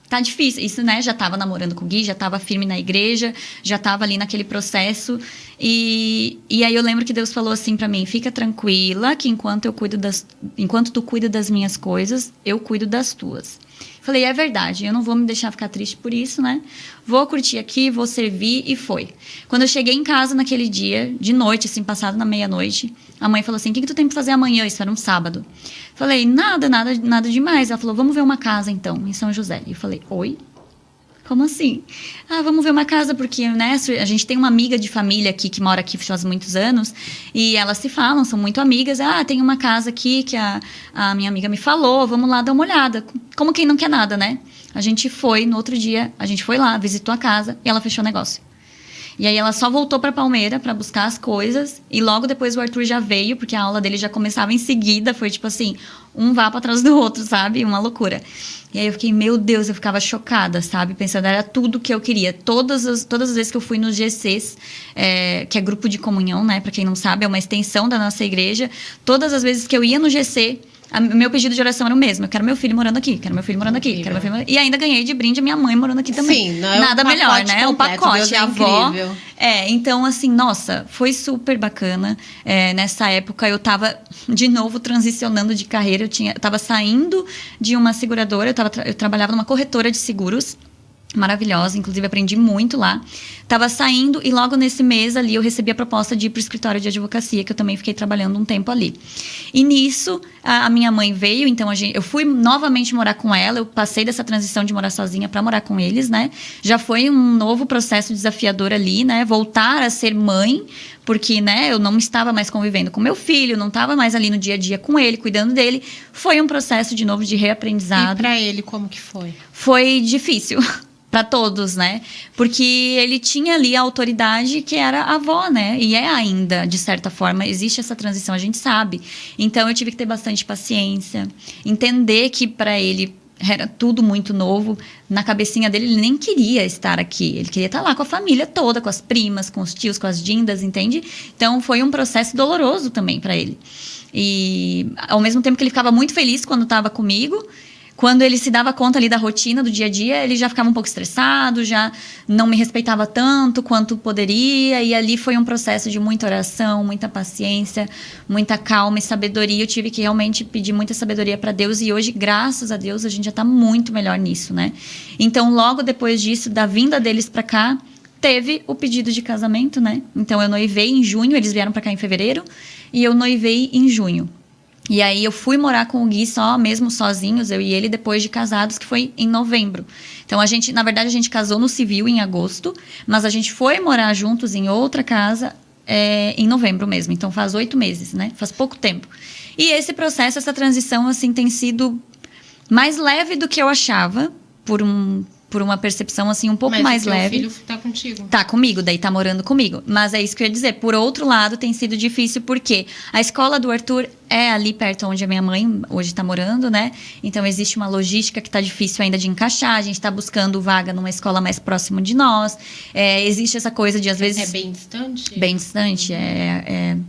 tá difícil, isso, né, já tava namorando com o Gui, já tava firme na igreja, já tava ali naquele processo, e aí eu lembro que Deus falou assim pra mim, fica tranquila, que enquanto tu cuida das minhas coisas, eu cuido das tuas. Falei, é verdade, eu não vou me deixar ficar triste por isso, né? Vou curtir aqui, vou servir, e foi. Quando eu cheguei em casa naquele dia, de noite, assim, passado na meia-noite, a mãe falou assim, o que tu tem pra fazer amanhã? Isso era um sábado. Falei, nada demais. Ela falou, vamos ver uma casa então, em São José. E eu falei, oi? Como assim? Ah, vamos ver uma casa, porque, né, a gente tem uma amiga de família aqui, que mora aqui faz muitos anos, e elas se falam, são muito amigas. Ah, tem uma casa aqui que a minha amiga me falou, vamos lá dar uma olhada. Como quem não quer nada, né? A gente foi, no outro dia, a gente foi lá, visitou a casa, e ela fechou o negócio. E aí ela só voltou pra Palmeira pra buscar as coisas, e logo depois o Arthur já veio, porque a aula dele já começava em seguida, foi tipo assim, um vá pra trás do outro, sabe? Uma loucura. E aí eu fiquei, meu Deus, eu ficava chocada, sabe? Pensando, era tudo que eu queria. Todas as vezes que eu fui nos GCs, que é grupo de comunhão, né? Pra quem não sabe, é uma extensão da nossa igreja. Todas as vezes que eu ia no GC, meu pedido de oração era o mesmo. Eu quero meu filho morando aqui, quero meu filho morando aqui, quero meu filho morando... E ainda ganhei de brinde a minha mãe morando aqui também. Sim, não é nada melhor, né? É um pacote. Deus é a avó. incrível. Então, assim, nossa, foi super bacana. Nessa época, eu tava, de novo, transicionando de carreira. Eu tava saindo de uma seguradora, eu trabalhava numa corretora de seguros. Maravilhosa, inclusive aprendi muito lá. Tava saindo e logo nesse mês ali eu recebi a proposta de ir pro escritório de advocacia, que eu também fiquei trabalhando um tempo ali. E nisso, a minha mãe veio, então eu fui novamente morar com ela, eu passei dessa transição de morar sozinha para morar com eles, né? Já foi um novo processo desafiador ali, né? Voltar a ser mãe, porque, né, eu não estava mais convivendo com meu filho, não estava mais ali no dia a dia com ele, cuidando dele. Foi um processo de novo de reaprendizado. E pra ele, como que foi? Foi difícil. Para todos, né? Porque ele tinha ali a autoridade que era a avó, né? E é ainda, de certa forma, existe essa transição, a gente sabe. Então, eu tive que ter bastante paciência, entender que para ele era tudo muito novo. Na cabecinha dele, ele nem queria estar aqui. Ele queria estar lá com a família toda, com as primas, com os tios, com as dindas, entende? Então, foi um processo doloroso também para ele. E, ao mesmo tempo que ele ficava muito feliz quando estava comigo, quando ele se dava conta ali da rotina do dia a dia, ele já ficava um pouco estressado, já não me respeitava tanto quanto poderia. E ali foi um processo de muita oração, muita paciência, muita calma e sabedoria. Eu tive que realmente pedir muita sabedoria para Deus. E hoje, graças a Deus, a gente já está muito melhor nisso, né? Então, logo depois disso, da vinda deles para cá, teve o pedido de casamento, né? Então, eu noivei em junho, eles vieram para cá em fevereiro. E eu noivei em junho. E aí eu fui morar com o Gui só, mesmo sozinhos, eu e ele, depois de casados, que foi em novembro. Então, na verdade, a gente casou no civil em agosto, mas a gente foi morar juntos em outra casa em novembro mesmo. Então, faz 8 meses, né? Faz pouco tempo. E esse processo, essa transição, assim, tem sido mais leve do que eu achava, por uma percepção, assim, um pouco mais leve. Mas o filho tá contigo. Tá comigo, daí tá morando comigo. Mas é isso que eu ia dizer. Por outro lado, tem sido difícil porque a escola do Arthur é ali perto onde a minha mãe hoje tá morando, né? Então, existe uma logística que tá difícil ainda de encaixar. A gente tá buscando vaga numa escola mais próxima de nós. Existe essa coisa de, às vezes... É bem distante? Bem distante.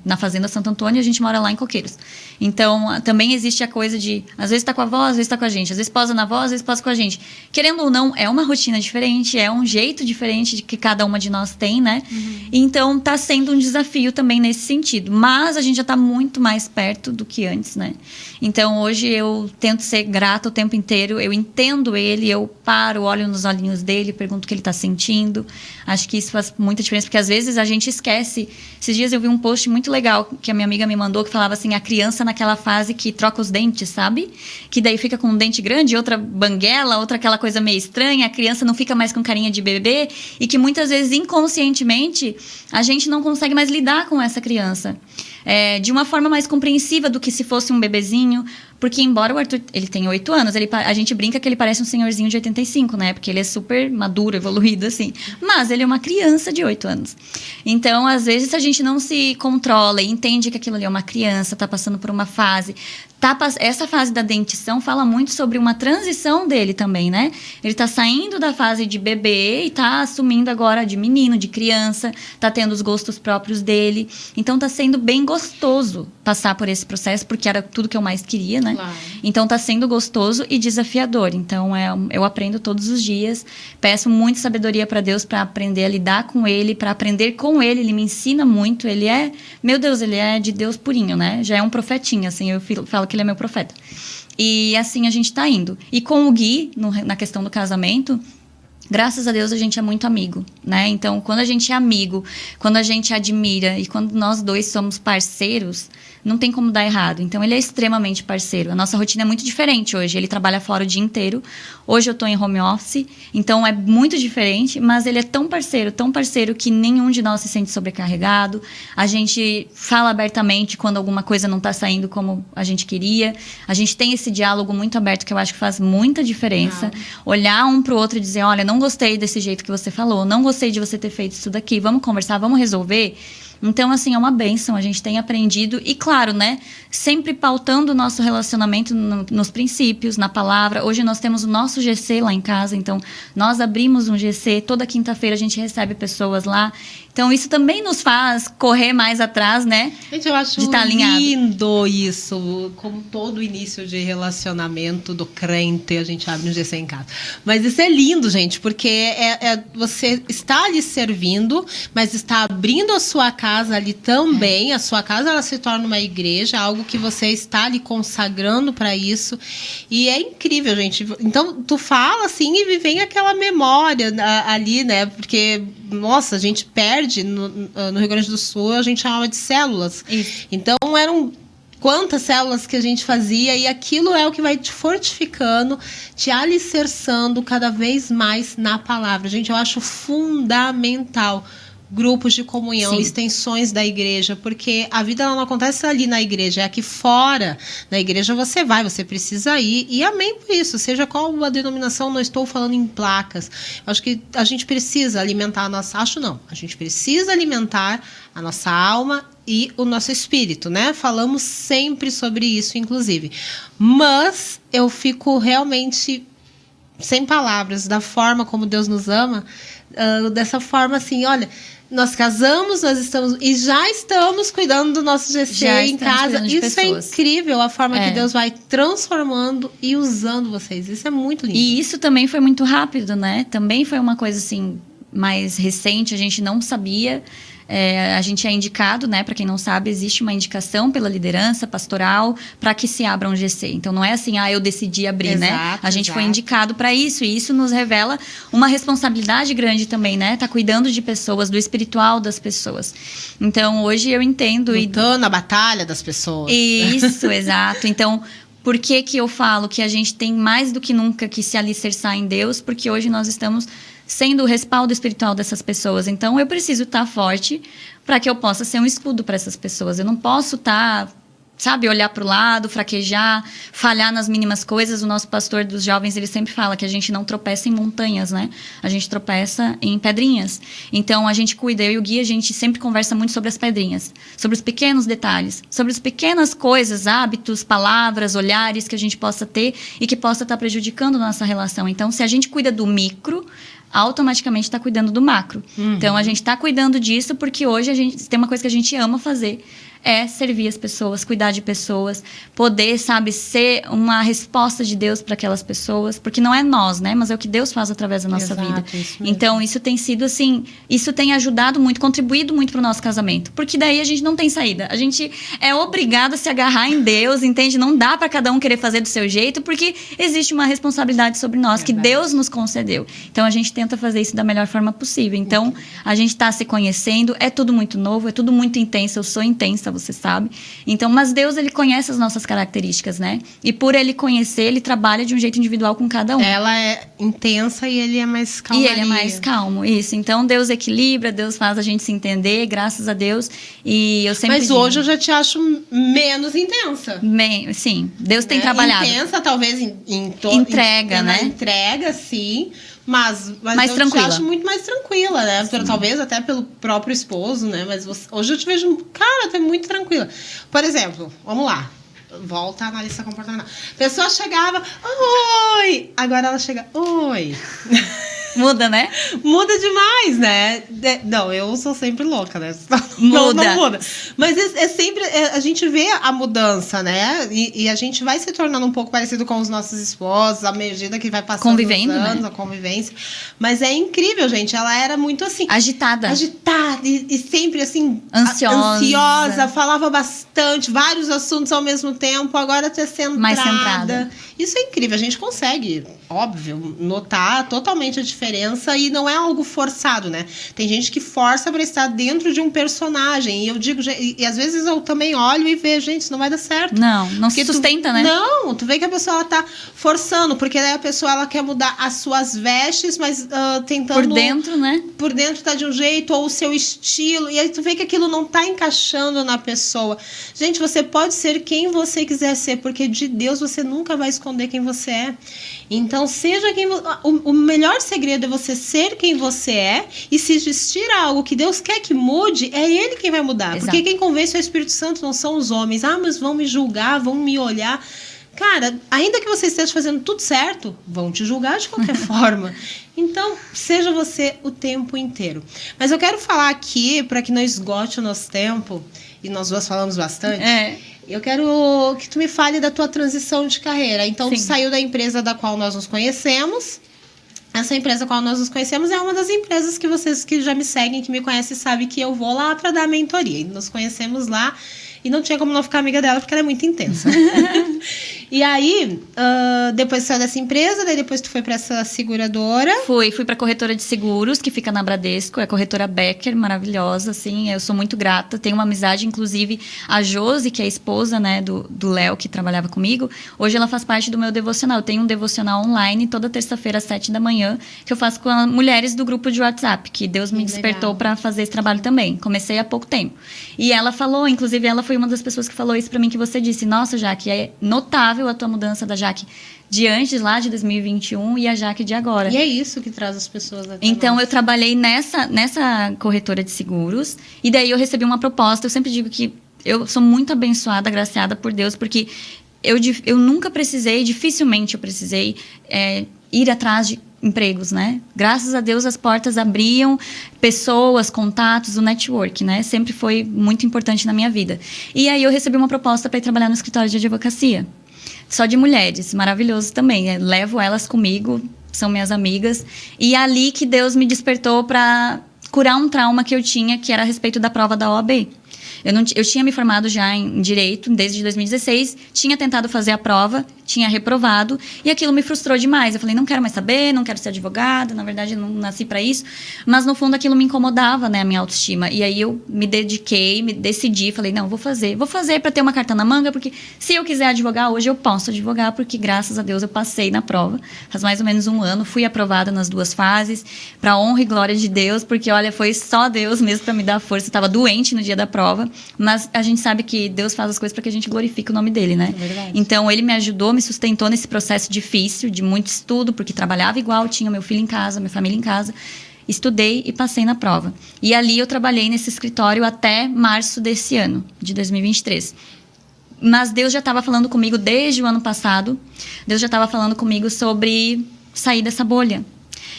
Na Fazenda Santo Antônio, a gente mora lá em Coqueiros. Então, também existe a coisa de... Às vezes tá com a avó, às vezes tá com a gente. Às vezes posa na avó, às vezes posa com a gente. Querendo ou não, é uma rotina diferente, é um jeito diferente de que cada uma de nós tem, né? Uhum. Então, tá sendo um desafio também nesse sentido. Mas a gente já tá muito mais perto do que antes, né? Então, hoje eu tento ser grata o tempo inteiro. Eu entendo ele, eu paro, olho nos olhinhos dele, pergunto o que ele tá sentindo. Acho que isso faz muita diferença, porque às vezes a gente esquece. Esses dias eu vi um post muito legal que a minha amiga me mandou, que falava assim, a criança naquela fase que troca os dentes, sabe? Que daí fica com um dente grande, outra banguela, outra aquela coisa meio estranha, a criança não fica mais com carinha de bebê, e que muitas vezes, inconscientemente, a gente não consegue mais lidar com essa criança. De uma forma mais compreensiva do que se fosse um bebezinho, porque embora o Arthur, ele tenha 8 anos, a gente brinca que ele parece um senhorzinho de 85, né? Porque ele é super maduro, evoluído, assim. Mas ele é uma criança de 8 anos. Então, às vezes, a gente não se controla e entende que aquilo ali é uma criança, tá passando por uma fase... Essa fase da dentição fala muito sobre uma transição dele também, né? Ele tá saindo da fase de bebê e tá assumindo agora de menino, de criança, tá tendo os gostos próprios dele. Então, tá sendo bem gostoso passar por esse processo, porque era tudo que eu mais queria, né? Claro. Então, tá sendo gostoso e desafiador. Então, eu aprendo todos os dias, peço muita sabedoria para Deus para aprender a lidar com ele, para aprender com ele. Ele me ensina muito, meu Deus, ele é de Deus purinho, né? Já é um profetinho, assim, eu falo que ele é meu profeta. E assim a gente tá indo. E com o Gui, na questão do casamento, graças a Deus a gente é muito amigo, né? Então, quando a gente é amigo, quando a gente admira e quando nós dois somos parceiros, não tem como dar errado. Então, ele é extremamente parceiro. A nossa rotina é muito diferente hoje. Ele trabalha fora o dia inteiro. Hoje eu tô em home office, então é muito diferente, mas ele é tão parceiro que nenhum de nós se sente sobrecarregado. A gente fala abertamente quando alguma coisa não tá saindo como a gente queria. A gente tem esse diálogo muito aberto que eu acho que faz muita diferença. Olhar um pro outro e dizer, olha, não gostei desse jeito que você falou, não gostei de você ter feito isso daqui, vamos conversar, vamos resolver. Então, assim, é uma bênção, a gente tem aprendido. E, claro, né, sempre pautando o nosso relacionamento nos princípios, na palavra. Hoje nós temos o nosso GC lá em casa, então nós abrimos um GC, toda quinta-feira a gente recebe pessoas lá. Então, isso também nos faz correr mais atrás, né? Gente, eu acho lindo isso. Como todo início de relacionamento do crente, a gente abre um GC em casa. Mas isso é lindo, gente, porque você está ali servindo, mas está abrindo a sua casa ali também. A sua casa, ela se torna uma igreja, algo que você está ali consagrando para isso. E é incrível, gente. Então, tu fala assim e me vem aquela memória ali, né? Porque, nossa, a gente perde. No Rio Grande do Sul, a gente chamava de células. Isso. Então, eram quantas células que a gente fazia, e aquilo é o que vai te fortificando, te alicerçando cada vez mais na palavra. Gente, eu acho fundamental grupos de comunhão, sim, extensões da igreja, porque a vida ela não acontece ali na igreja, é aqui fora. Na igreja você precisa ir, e amém por isso, seja qual a denominação, não estou falando em placas. Eu acho que a gente precisa alimentar a nossa, a gente precisa alimentar a nossa alma e o nosso espírito, né? Falamos sempre sobre isso, inclusive. Mas eu fico realmente sem palavras da forma como Deus nos ama, dessa forma assim, olha, nós casamos, já estamos cuidando do nosso GC em casa. Isso é incrível, a forma que Deus vai transformando e usando vocês. Isso é muito lindo. E isso também foi muito rápido, né? Também foi uma coisa assim mais recente, a gente não sabia. A gente é indicado, né? Para quem não sabe, existe uma indicação pela liderança pastoral para que se abra um GC. Então, não é assim, eu decidi abrir, né? A gente foi indicado para isso, e isso nos revela uma responsabilidade grande também, né? Tá cuidando de pessoas, do espiritual das pessoas. Então, hoje eu entendo... Lutando a batalha das pessoas. Isso, exato. Então... Por que que eu falo que a gente tem mais do que nunca que se alicerçar em Deus? Porque hoje nós estamos sendo o respaldo espiritual dessas pessoas. Então, eu preciso estar forte para que eu possa ser um escudo para essas pessoas. Eu não posso estar, olhar para o lado, fraquejar, falhar nas mínimas coisas. O nosso pastor dos jovens, ele sempre fala que a gente não tropeça em montanhas, né? A gente tropeça em pedrinhas. Então, a gente cuida, eu e o Gui, a gente sempre conversa muito sobre as pedrinhas, sobre os pequenos detalhes, sobre as pequenas coisas, hábitos, palavras, olhares que a gente possa ter e que possa estar prejudicando a nossa relação. Então, se a gente cuida do micro, automaticamente está cuidando do macro. Então, a gente está cuidando disso porque hoje a gente tem uma coisa que a gente ama fazer, é servir as pessoas, cuidar de pessoas, poder, ser uma resposta de Deus para aquelas pessoas, porque não é nós, né? Mas é o que Deus faz através da nossa vida. Então, isso tem sido assim, isso tem ajudado muito, contribuído muito para o nosso casamento, porque daí a gente não tem saída. A gente é obrigado a se agarrar em Deus, entende? Não dá para cada um querer fazer do seu jeito, porque existe uma responsabilidade sobre nós que Deus nos concedeu. Então, a gente tenta fazer isso da melhor forma possível. Então, a gente está se conhecendo, é tudo muito novo, é tudo muito intenso, eu sou intensa, você sabe. Então, mas Deus, ele conhece as nossas características, né? E por ele conhecer, ele trabalha de um jeito individual com cada um. Ela é intensa e ele é mais calmo. E ele é mais calmo, isso. Então, Deus equilibra, Deus faz a gente se entender, graças a Deus. E eu sempre digo, hoje eu já te acho menos intensa. Sim, Deus tem trabalhado. Intensa, talvez, entrega, né? Entrega, sim. Mas mais eu tranquila. te acho muito mais tranquila, né? Talvez até pelo próprio esposo, né? Mas hoje eu te vejo, cara, até muito tranquila. Por exemplo, vamos lá. Volta a analista comportamental. A pessoa chegava, oi! Agora ela chega, oi! Muda, né? Muda demais, né? Não, eu sou sempre louca, né? Muda. Não muda. Mas é sempre... a gente vê a mudança, né? E a gente vai se tornando um pouco parecido com os nossos esposos, à medida que vai passando convivendo, os anos, né? A convivência. Mas é incrível, gente. Ela era muito assim... Agitada e sempre assim... Ansiosa. Falava bastante. bastante, vários assuntos ao mesmo tempo, agora tu é centrada. Mais centrada. Isso é incrível, a gente consegue, óbvio, notar totalmente a diferença e não é algo forçado, né? Tem gente que força para estar dentro de um personagem, e eu digo, e às vezes eu também olho e vejo, gente, isso não vai dar certo. Não se sustenta, né? Não, tu vê que a pessoa ela tá forçando, porque daí a pessoa ela quer mudar as suas vestes, mas tentando... Por dentro, né? Por dentro tá de um jeito, ou o seu estilo, e aí tu vê que aquilo não tá encaixando na pessoa. Gente, você pode ser quem você quiser ser, porque de Deus você nunca vai esconder quem você é. Então, seja quem o melhor segredo é você ser quem você é, e se existir algo que Deus quer que mude, é Ele quem vai mudar. Exato. Porque quem convence é o Espírito Santo, não são os homens. Mas vão me julgar, vão me olhar. Cara, ainda que você esteja fazendo tudo certo, vão te julgar de qualquer forma. Então, seja você o tempo inteiro. Mas eu quero falar aqui, para que não esgote o nosso tempo, e nós duas falamos bastante, eu quero que tu me fale da tua transição de carreira. Então, tu saiu da empresa da qual nós nos conhecemos. Essa empresa da qual nós nos conhecemos é uma das empresas que vocês que já me seguem, que me conhecem, sabem que eu vou lá para dar mentoria. E nos conhecemos lá. E não tinha como não ficar amiga dela, porque ela é muito intensa. E aí, depois saiu dessa empresa, daí depois tu foi pra essa seguradora. Fui pra corretora de seguros, que fica na Bradesco, é a corretora Becker, maravilhosa, assim, eu sou muito grata, tenho uma amizade, inclusive, a Josi, que é a esposa, né, do Léo, que trabalhava comigo, hoje ela faz parte do meu devocional, eu tenho um devocional online, toda terça-feira, às 7 da manhã, que eu faço com as mulheres do grupo de WhatsApp, que Deus me despertou pra fazer esse trabalho também, comecei há pouco tempo. E ela falou, inclusive, ela foi uma das pessoas que falou isso pra mim, que você disse, nossa, Jaque, é notável a tua mudança da Jaque de antes, lá de 2021, e a Jaque de agora. E é isso que traz as pessoas até Então, nós. eu trabalhei nessa corretora de seguros, e daí eu recebi uma proposta, eu sempre digo que eu sou muito abençoada, agraciada por Deus, porque eu nunca precisei, dificilmente eu precisei ir atrás de empregos, né? Graças a Deus as portas abriam, pessoas, contatos, o network, né? Sempre foi muito importante na minha vida. E aí eu recebi uma proposta para ir trabalhar no escritório de advocacia. Só de mulheres, maravilhoso também. Levo elas comigo, são minhas amigas. E é ali que Deus me despertou para curar um trauma que eu tinha, que era a respeito da prova da OAB. Eu tinha me formado já em Direito desde 2016, tinha tentado fazer a prova, tinha reprovado, e aquilo me frustrou demais. Eu falei, não quero mais saber, não quero ser advogada, na verdade eu não nasci para isso. Mas no fundo aquilo me incomodava, né, a minha autoestima. E aí eu me dediquei, me decidi, falei, não, vou fazer para ter uma carta na manga, porque se eu quiser advogar hoje eu posso advogar, porque graças a Deus eu passei na prova. Faz mais ou menos 1 ano, fui aprovada nas 2 fases, para honra e glória de Deus, porque olha, foi só Deus mesmo para me dar força. Eu estava doente no dia da prova, mas a gente sabe que Deus faz as coisas para que a gente glorifique o nome dele, né? É verdade. Então, ele me ajudou, me sustentou nesse processo difícil, de muito estudo, porque trabalhava igual, tinha meu filho em casa, minha família em casa. Estudei e passei na prova. E ali eu trabalhei nesse escritório até março desse ano, de 2023. Mas Deus já estava falando comigo desde o ano passado. Deus já estava falando comigo sobre sair dessa bolha.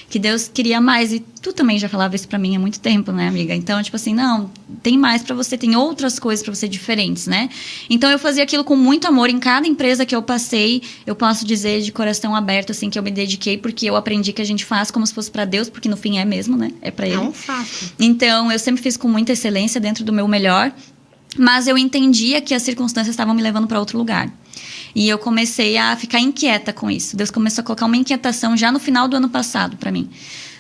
Que Deus queria mais. E tu também já falava isso pra mim há muito tempo, né, amiga? Então, tipo assim, não, tem mais pra você, tem outras coisas pra você diferentes, né? Então, eu fazia aquilo com muito amor. Em cada empresa que eu passei, eu posso dizer de coração aberto, assim, que eu me dediquei, porque eu aprendi que a gente faz como se fosse pra Deus, porque no fim é mesmo, né? É pra Ele. É um fato. Então, eu sempre fiz com muita excelência, dentro do meu melhor, mas eu entendia que as circunstâncias estavam me levando pra outro lugar. E eu comecei a ficar inquieta com isso. Deus começou a colocar uma inquietação já no final do ano passado pra mim.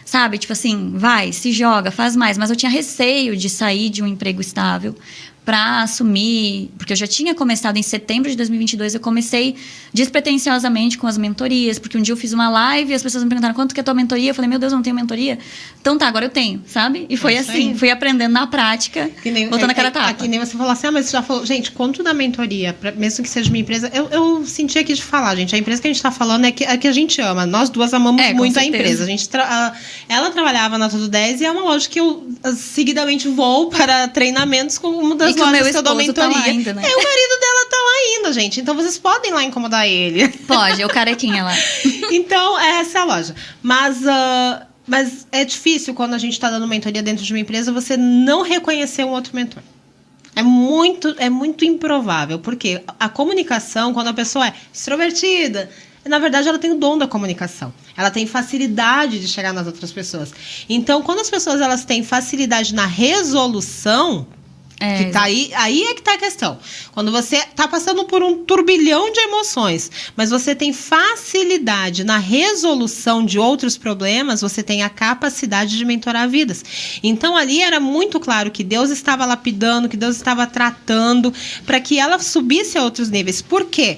Sabe? Tipo assim, vai, se joga, faz mais. Mas eu tinha receio de sair de um emprego estável para assumir, porque eu já tinha começado em setembro de 2022, eu comecei despretensiosamente com as mentorias, porque um dia eu fiz uma live e as pessoas me perguntaram quanto que é a tua mentoria, eu falei, meu Deus, eu não tenho mentoria. Então tá, agora eu tenho, sabe? E foi assim, fui aprendendo na prática, botando a cara a tapa. Que nem você falou assim, mas você já falou, gente, quanto da mentoria, mesmo que seja uma empresa, eu senti aqui de falar, gente, a empresa que a gente tá falando é que a gente ama, nós duas amamos muito a empresa, ela trabalhava na Tudo 10 e é uma loja que eu seguidamente vou para treinamentos com uma das lojas que eu dou mentoria. Tá ainda, né? O marido dela tá lá ainda, gente. Então vocês podem ir lá incomodar ele. Pode, é o carequinha lá. Então, essa é a loja. Mas é difícil quando a gente tá dando mentoria dentro de uma empresa você não reconhecer um outro mentor. É muito improvável, porque a comunicação, quando a pessoa é extrovertida, na verdade ela tem o dom da comunicação. Ela tem facilidade de chegar nas outras pessoas. Então, quando as pessoas elas têm facilidade na resolução, Que tá aí é que tá a questão. Quando você tá passando por um turbilhão de emoções, mas você tem facilidade na resolução de outros problemas, você tem a capacidade de mentorar vidas. Então ali era muito claro que Deus estava lapidando, que Deus estava tratando para que ela subisse a outros níveis. Por quê?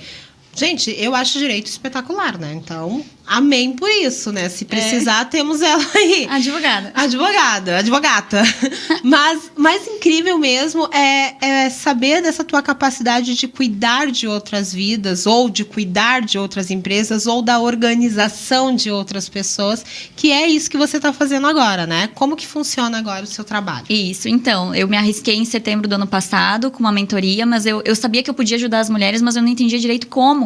Gente, eu acho direito espetacular, né? Então, amém por isso, né? Se precisar, temos ela aí. Advogata. Mas mais incrível mesmo é saber dessa tua capacidade de cuidar de outras vidas, ou de cuidar de outras empresas, ou da organização de outras pessoas, que é isso que você está fazendo agora, né? Como que funciona agora o seu trabalho? Isso, então, eu me arrisquei em setembro do ano passado com uma mentoria, mas eu sabia que eu podia ajudar as mulheres, mas eu não entendia direito como.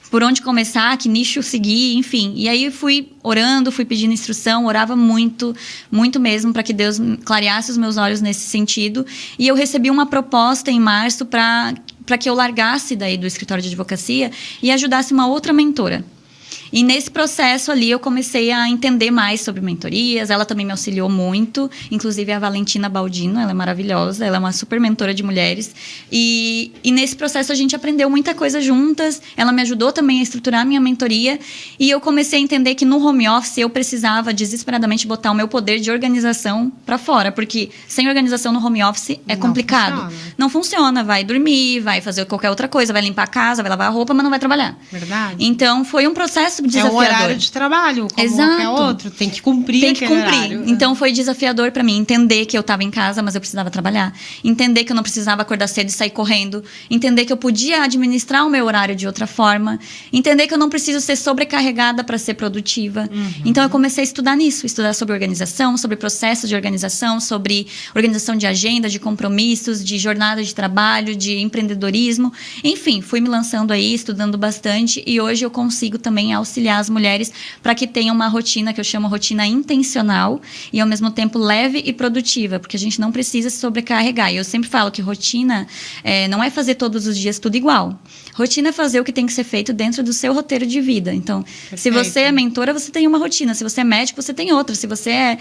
Por onde começar, que nicho seguir, enfim. E aí eu fui orando, fui pedindo instrução, orava muito, muito mesmo, para que Deus clareasse os meus olhos nesse sentido. E eu recebi uma proposta em março para que eu largasse daí do escritório de advocacia e ajudasse uma outra mentora. E nesse processo ali eu comecei a entender mais sobre mentorias, ela também me auxiliou muito, inclusive a Valentina Baldino, ela é maravilhosa, ela é uma super mentora de mulheres, e nesse processo a gente aprendeu muita coisa juntas, ela me ajudou também a estruturar a minha mentoria, e eu comecei a entender que no home office eu precisava desesperadamente botar o meu poder de organização para fora, porque sem organização no home office é complicado. Não funciona, vai dormir, vai fazer qualquer outra coisa, vai limpar a casa, vai lavar a roupa, mas não vai trabalhar. Verdade. Então foi um processo desafiador. É um horário de trabalho, como qualquer outro. Tem que cumprir aquele horário. Então foi desafiador para mim entender que eu estava em casa, mas eu precisava trabalhar. Entender que eu não precisava acordar cedo e sair correndo. Entender que eu podia administrar o meu horário de outra forma. Entender que eu não preciso ser sobrecarregada para ser produtiva. Então eu comecei a estudar nisso. Estudar sobre organização, sobre processos de organização, sobre organização de agenda, de compromissos, de jornada de trabalho, de empreendedorismo. Enfim, fui me lançando aí, estudando bastante. E hoje eu consigo também auxiliar as mulheres para que tenham uma rotina que eu chamo rotina intencional e ao mesmo tempo leve e produtiva, porque a gente não precisa se sobrecarregar. E eu sempre falo que rotina não é fazer todos os dias tudo igual. Rotina é fazer o que tem que ser feito dentro do seu roteiro de vida. Então, Perfeito. Se você é mentora, você tem uma rotina. Se você é médico, você tem outra. Se você é,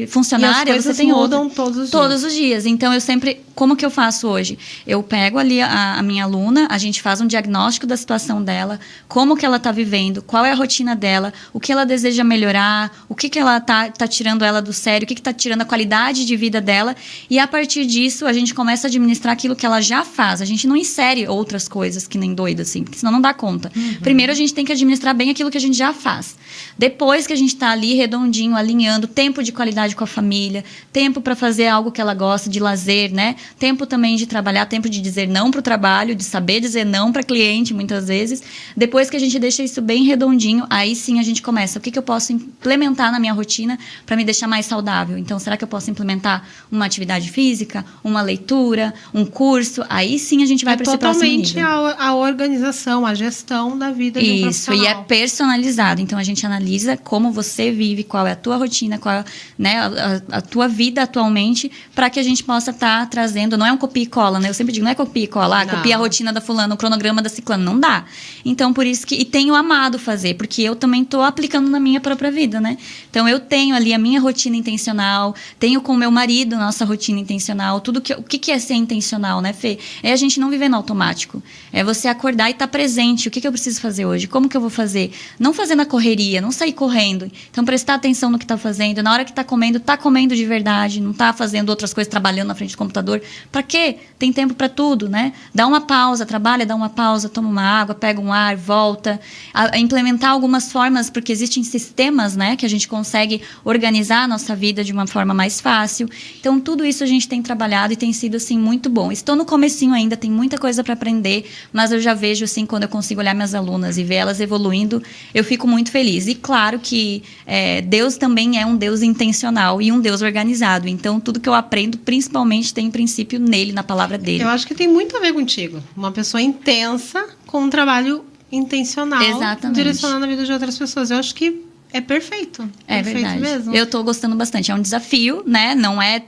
funcionária, você tem outra. E as coisas mudam todos os dias. Então, eu sempre... Como que eu faço hoje? Eu pego ali a minha aluna, a gente faz um diagnóstico da situação dela, como que ela está vivendo, qual é a rotina dela, o que ela deseja melhorar, o que ela tá tirando ela do sério, o que está tirando a qualidade de vida dela. E a partir disso, a gente começa a administrar aquilo que ela já faz. A gente não insere outras coisas que nem doida, assim, porque senão não dá conta. Primeiro, a gente tem que administrar bem aquilo que a gente já faz. Depois que a gente está ali redondinho, alinhando, tempo de qualidade com a família, tempo para fazer algo que ela gosta, de lazer, né? Tempo também de trabalhar, tempo de dizer não para o trabalho, de saber dizer não para cliente, muitas vezes. Depois que a gente deixa isso bem redondinho, aí sim a gente começa. O que eu posso implementar na minha rotina para me deixar mais saudável? Então, será que eu posso implementar uma atividade física, uma leitura, um curso? Aí sim a gente vai para esse próximo nível. Totalmente a organização, a gestão da vida de um profissional. Isso, e é personalizado. Então, a gente analisa como você vive, qual é a tua rotina, qual é, né, a tua vida atualmente, para que a gente possa estar trazendo. Não é um copia e cola, né? Eu sempre digo, não é copia e cola. Copia a rotina da fulana, o cronograma da ciclana. Não dá. Então, por isso que... E tenho amado fazer, porque eu também estou aplicando na minha própria vida, né? Então, eu tenho ali a minha rotina intencional, tenho com o meu marido nossa rotina intencional, tudo que... O que é ser intencional, né, Fê? É a gente não viver no automático. É você acordar e estar presente. O que eu preciso fazer hoje? Como que eu vou fazer? Não fazer na correria, não sair correndo. Então, prestar atenção no que está fazendo. Na hora que está comendo de verdade, não está fazendo outras coisas, trabalhando na frente do computador. Para quê? Tem tempo para tudo, né? Dá uma pausa, trabalha, dá uma pausa, toma uma água, pega um ar, volta. A implementar algumas formas, porque existem sistemas, né? Que a gente consegue organizar a nossa vida de uma forma mais fácil. Então, tudo isso a gente tem trabalhado e tem sido, assim, muito bom. Estou no comecinho ainda, tem muita coisa para aprender, mas eu já vejo, assim, quando eu consigo olhar minhas alunas e ver elas evoluindo, eu fico muito feliz. E claro que Deus também é um Deus intencional e um Deus organizado. Então, tudo que eu aprendo, principalmente, tem princípio nele, na palavra dele. Eu acho que tem muito a ver contigo. Uma pessoa intensa com um trabalho intencional. Exatamente. Direcionando a vida de outras pessoas. Eu acho que é perfeito. É perfeito verdade. Mesmo. Eu tô gostando bastante. É um desafio, né? Não é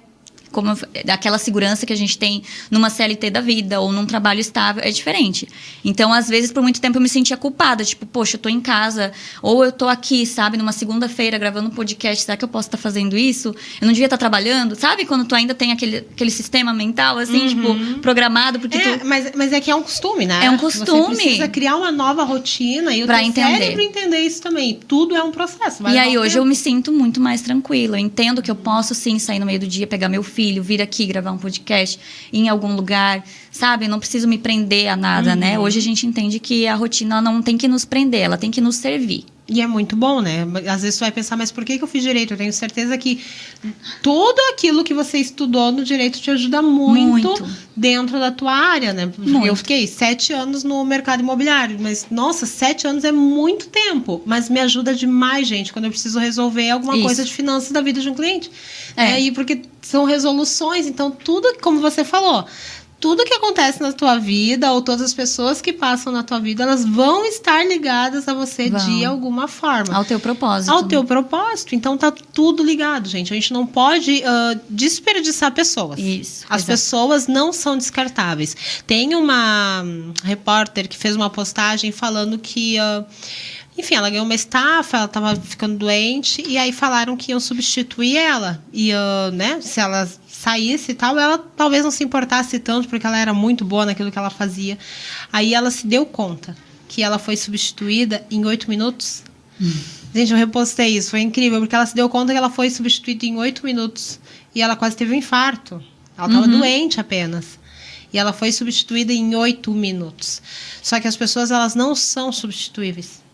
daquela segurança que a gente tem numa CLT da vida ou num trabalho estável, é diferente. Então, às vezes, por muito tempo eu me sentia culpada, tipo, poxa, eu tô em casa, ou eu tô aqui, sabe, numa segunda-feira gravando um podcast, será que eu posso estar fazendo isso? Eu não devia estar trabalhando, sabe? Quando tu ainda tem aquele sistema mental, assim, tipo, programado, porque Mas é que é um costume, né? É um costume. Você precisa criar uma nova rotina e o teu cérebro entender isso também. Tudo é um processo. E aí, hoje eu me sinto muito mais tranquila. Eu entendo que eu posso, sim, sair no meio do dia, pegar meu filho, vir aqui gravar um podcast em algum lugar, sabe? Eu não preciso me prender a nada, né? Hoje a gente entende que a rotina não tem que nos prender, ela tem que nos servir. E é muito bom, né? Às vezes você vai pensar, mas por que eu fiz direito? Eu tenho certeza que tudo aquilo que você estudou no direito te ajuda muito. Dentro da tua área, né? Muito. Eu fiquei 7 anos no mercado imobiliário, mas, nossa, 7 anos é muito tempo. Mas me ajuda demais, gente, quando eu preciso resolver alguma coisa de finanças da vida de um cliente. E porque são resoluções, então tudo, como você falou, tudo que acontece na tua vida, ou todas as pessoas que passam na tua vida, elas vão estar ligadas a você de alguma forma. Ao teu propósito. Ao teu propósito. Então tá tudo ligado, gente. A gente não pode desperdiçar pessoas. Isso. As pessoas não são descartáveis. Tem uma repórter que fez uma postagem falando que... enfim, ela ganhou uma estafa, ela estava ficando doente, e aí falaram que iam substituir ela. E, né, se ela saísse e tal, ela talvez não se importasse tanto, porque ela era muito boa naquilo que ela fazia. Aí ela se deu conta que ela foi substituída em 8 minutos. Gente, eu repostei isso, foi incrível, porque ela se deu conta que ela foi substituída em 8 minutos. E ela quase teve um infarto. Ela estava doente apenas. E ela foi substituída em 8 minutos. Só que as pessoas, elas não são substituíveis.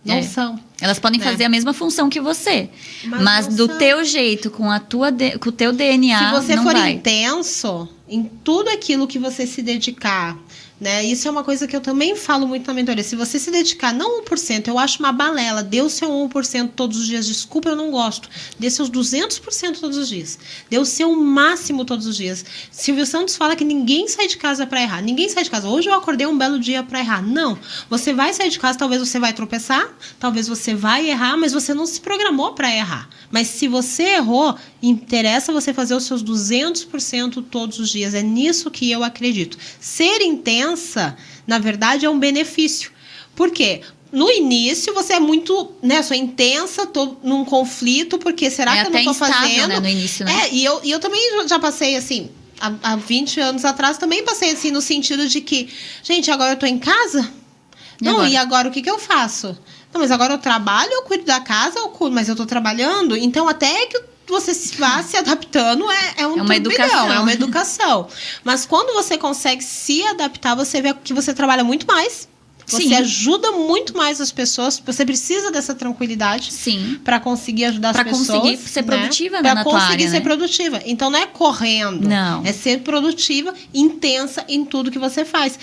Não são. Elas podem fazer a mesma função que você. Mas do teu jeito, com o teu DNA, se você não for vai. intenso em tudo aquilo que você se dedicar, né? Isso é uma coisa que eu também falo muito na mentoria. Se você se dedicar, não 1%, eu acho uma balela. Dê o seu 1% todos os dias. Desculpa, eu não gosto. Dê seus 200% todos os dias. Dê o seu máximo todos os dias. Silvio Santos fala que ninguém sai de casa para errar. Ninguém sai de casa. Hoje eu acordei um belo dia para errar. Não. Você vai sair de casa, talvez você vai tropeçar, talvez você vai errar, mas você não se programou para errar. Mas se você errou, interessa você fazer os seus 200% todos os dias. É nisso que eu acredito. Ser intensa, na verdade, é um benefício. Por quê? No início, você é muito, né, sou intensa, tô num conflito, porque será que eu não tô fazendo? Né, no início, né? E eu também já passei assim, há 20 anos atrás, também passei assim, no sentido de que, gente, agora eu tô em casa? E agora o que eu faço? Não, mas agora eu trabalho, eu cuido da casa, mas eu tô trabalhando, então até que você vá se adaptando é uma educação. É uma educação. Mas quando você consegue se adaptar, você vê que você trabalha muito mais. Você ajuda muito mais as pessoas. Você precisa dessa tranquilidade para conseguir ajudar as pessoas. Para conseguir ser produtiva, né, na tua área. Para conseguir ser produtiva. Então, não é correndo. Não. É ser produtiva, intensa em tudo que você faz.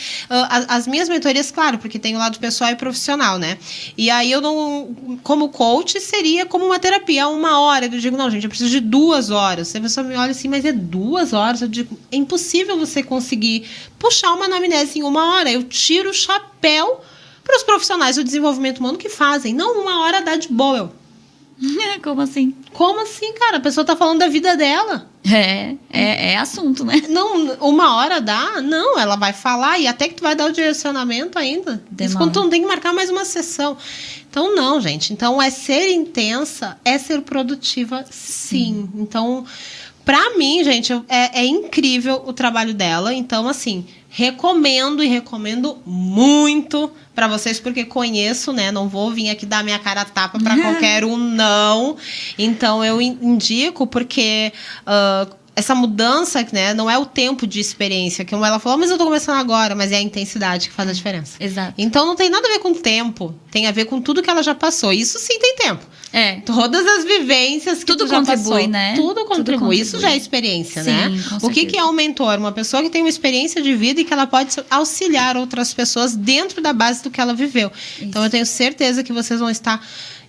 As minhas mentorias, claro, porque tem o lado pessoal e profissional, né? E aí, eu não... Como coach, seria como uma terapia. 1 hora. Eu digo, não, gente, eu preciso de 2 horas. A pessoa me olha assim, mas é 2 horas? Eu digo, é impossível você conseguir puxar uma anamnese em 1 hora. Eu tiro o chapéu para os profissionais do desenvolvimento humano que fazem. Não 1 hora dá de boa. Como assim? Como assim, cara? A pessoa tá falando da vida dela. É assunto, né? Não, 1 hora dá? Não, ela vai falar e até que tu vai dar o direcionamento ainda. Isso quando tu não tem que marcar mais uma sessão. Então, não, gente. Então, é ser intensa, é ser produtiva, sim. Então, pra mim, gente, é incrível o trabalho dela. Então, assim, recomendo muito para vocês, porque conheço, né? Não vou vir aqui dar minha cara a tapa para qualquer um, não. Então, eu indico porque essa mudança, né? Não é o tempo de experiência, que ela falou, mas eu tô começando agora, mas é a intensidade que faz a diferença. Exato. Então, não tem nada a ver com tempo, tem a ver com tudo que ela já passou. Isso sim tem tempo. Todas as vivências que tudo tu já contribui, passou, né? Tudo contribui. Isso já é experiência, né? O que é um mentor? Uma pessoa que tem uma experiência de vida e que ela pode auxiliar outras pessoas dentro da base do que ela viveu. Isso. Então, eu tenho certeza que vocês vão estar...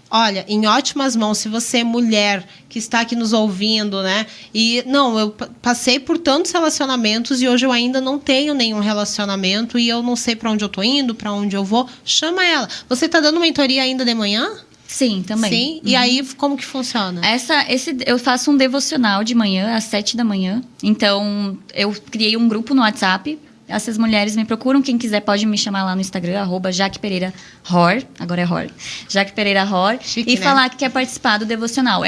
Olha, em ótimas mãos. Se você é mulher que está aqui nos ouvindo, né? E, não, eu passei por tantos relacionamentos e hoje eu ainda não tenho nenhum relacionamento e eu não sei para onde eu tô indo, para onde eu vou. Chama ela. Você tá dando mentoria ainda de manhã? Sim, também. Sim? E aí, como que funciona? Eu faço um devocional de manhã, às 7 da manhã. Então, eu criei um grupo no WhatsApp. Essas mulheres me procuram. Quem quiser pode me chamar lá no Instagram, @JaquePereiraHor. Agora é Hor. Jaque Pereira Hor. Chique, E né? falar que quer participar do devocional.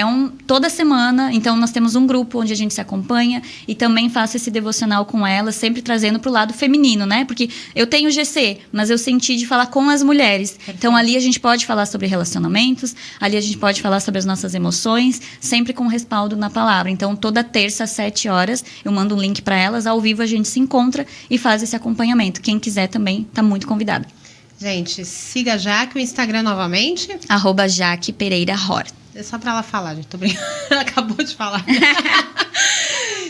Toda semana, então nós temos um grupo onde a gente se acompanha. E também faço esse devocional com elas, sempre trazendo pro lado feminino, né? Porque eu tenho GC, mas eu senti de falar com as mulheres. Então ali a gente pode falar sobre relacionamentos. Ali a gente pode falar sobre as nossas emoções. Sempre com respaldo na palavra. Então toda terça às 7 horas eu mando um link para elas. Ao vivo a gente se encontra e faz esse acompanhamento. Quem quiser também tá muito convidado. Gente, siga a Jaque, o Instagram novamente. @JaquePereiraHor. É só pra ela falar, gente. Tô brincando. Ela acabou de falar.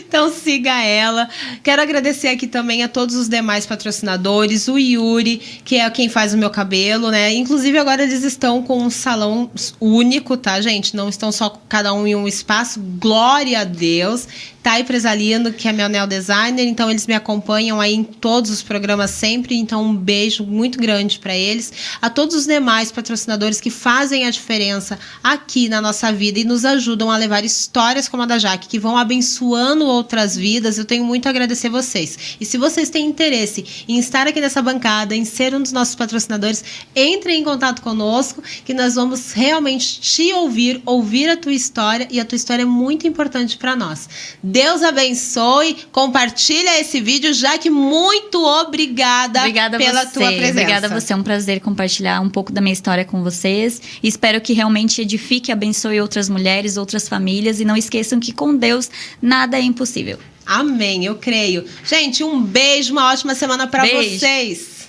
Então siga ela. Quero agradecer aqui também a todos os demais patrocinadores, o Yuri, que é quem faz o meu cabelo, né? Inclusive agora eles estão com um salão único, tá, gente? Não estão só cada um em um espaço. Glória a Deus. Thay Presalino, que é meu nail designer, então eles me acompanham aí em todos os programas sempre, então um beijo muito grande para eles. A todos os demais patrocinadores que fazem a diferença aqui na nossa vida e nos ajudam a levar histórias como a da Jaque, que vão abençoando outras vidas, eu tenho muito a agradecer vocês. E se vocês têm interesse em estar aqui nessa bancada, em ser um dos nossos patrocinadores, entre em contato conosco, que nós vamos realmente te ouvir a tua história, e a tua história é muito importante para nós. Deus abençoe, compartilha esse vídeo, Jaque, muito obrigada pela tua presença. Obrigada a você, é um prazer compartilhar um pouco da minha história com vocês. E espero que realmente edifique e abençoe outras mulheres, outras famílias. E não esqueçam que com Deus nada é impossível. Amém, eu creio. Gente, um beijo, uma ótima semana para vocês.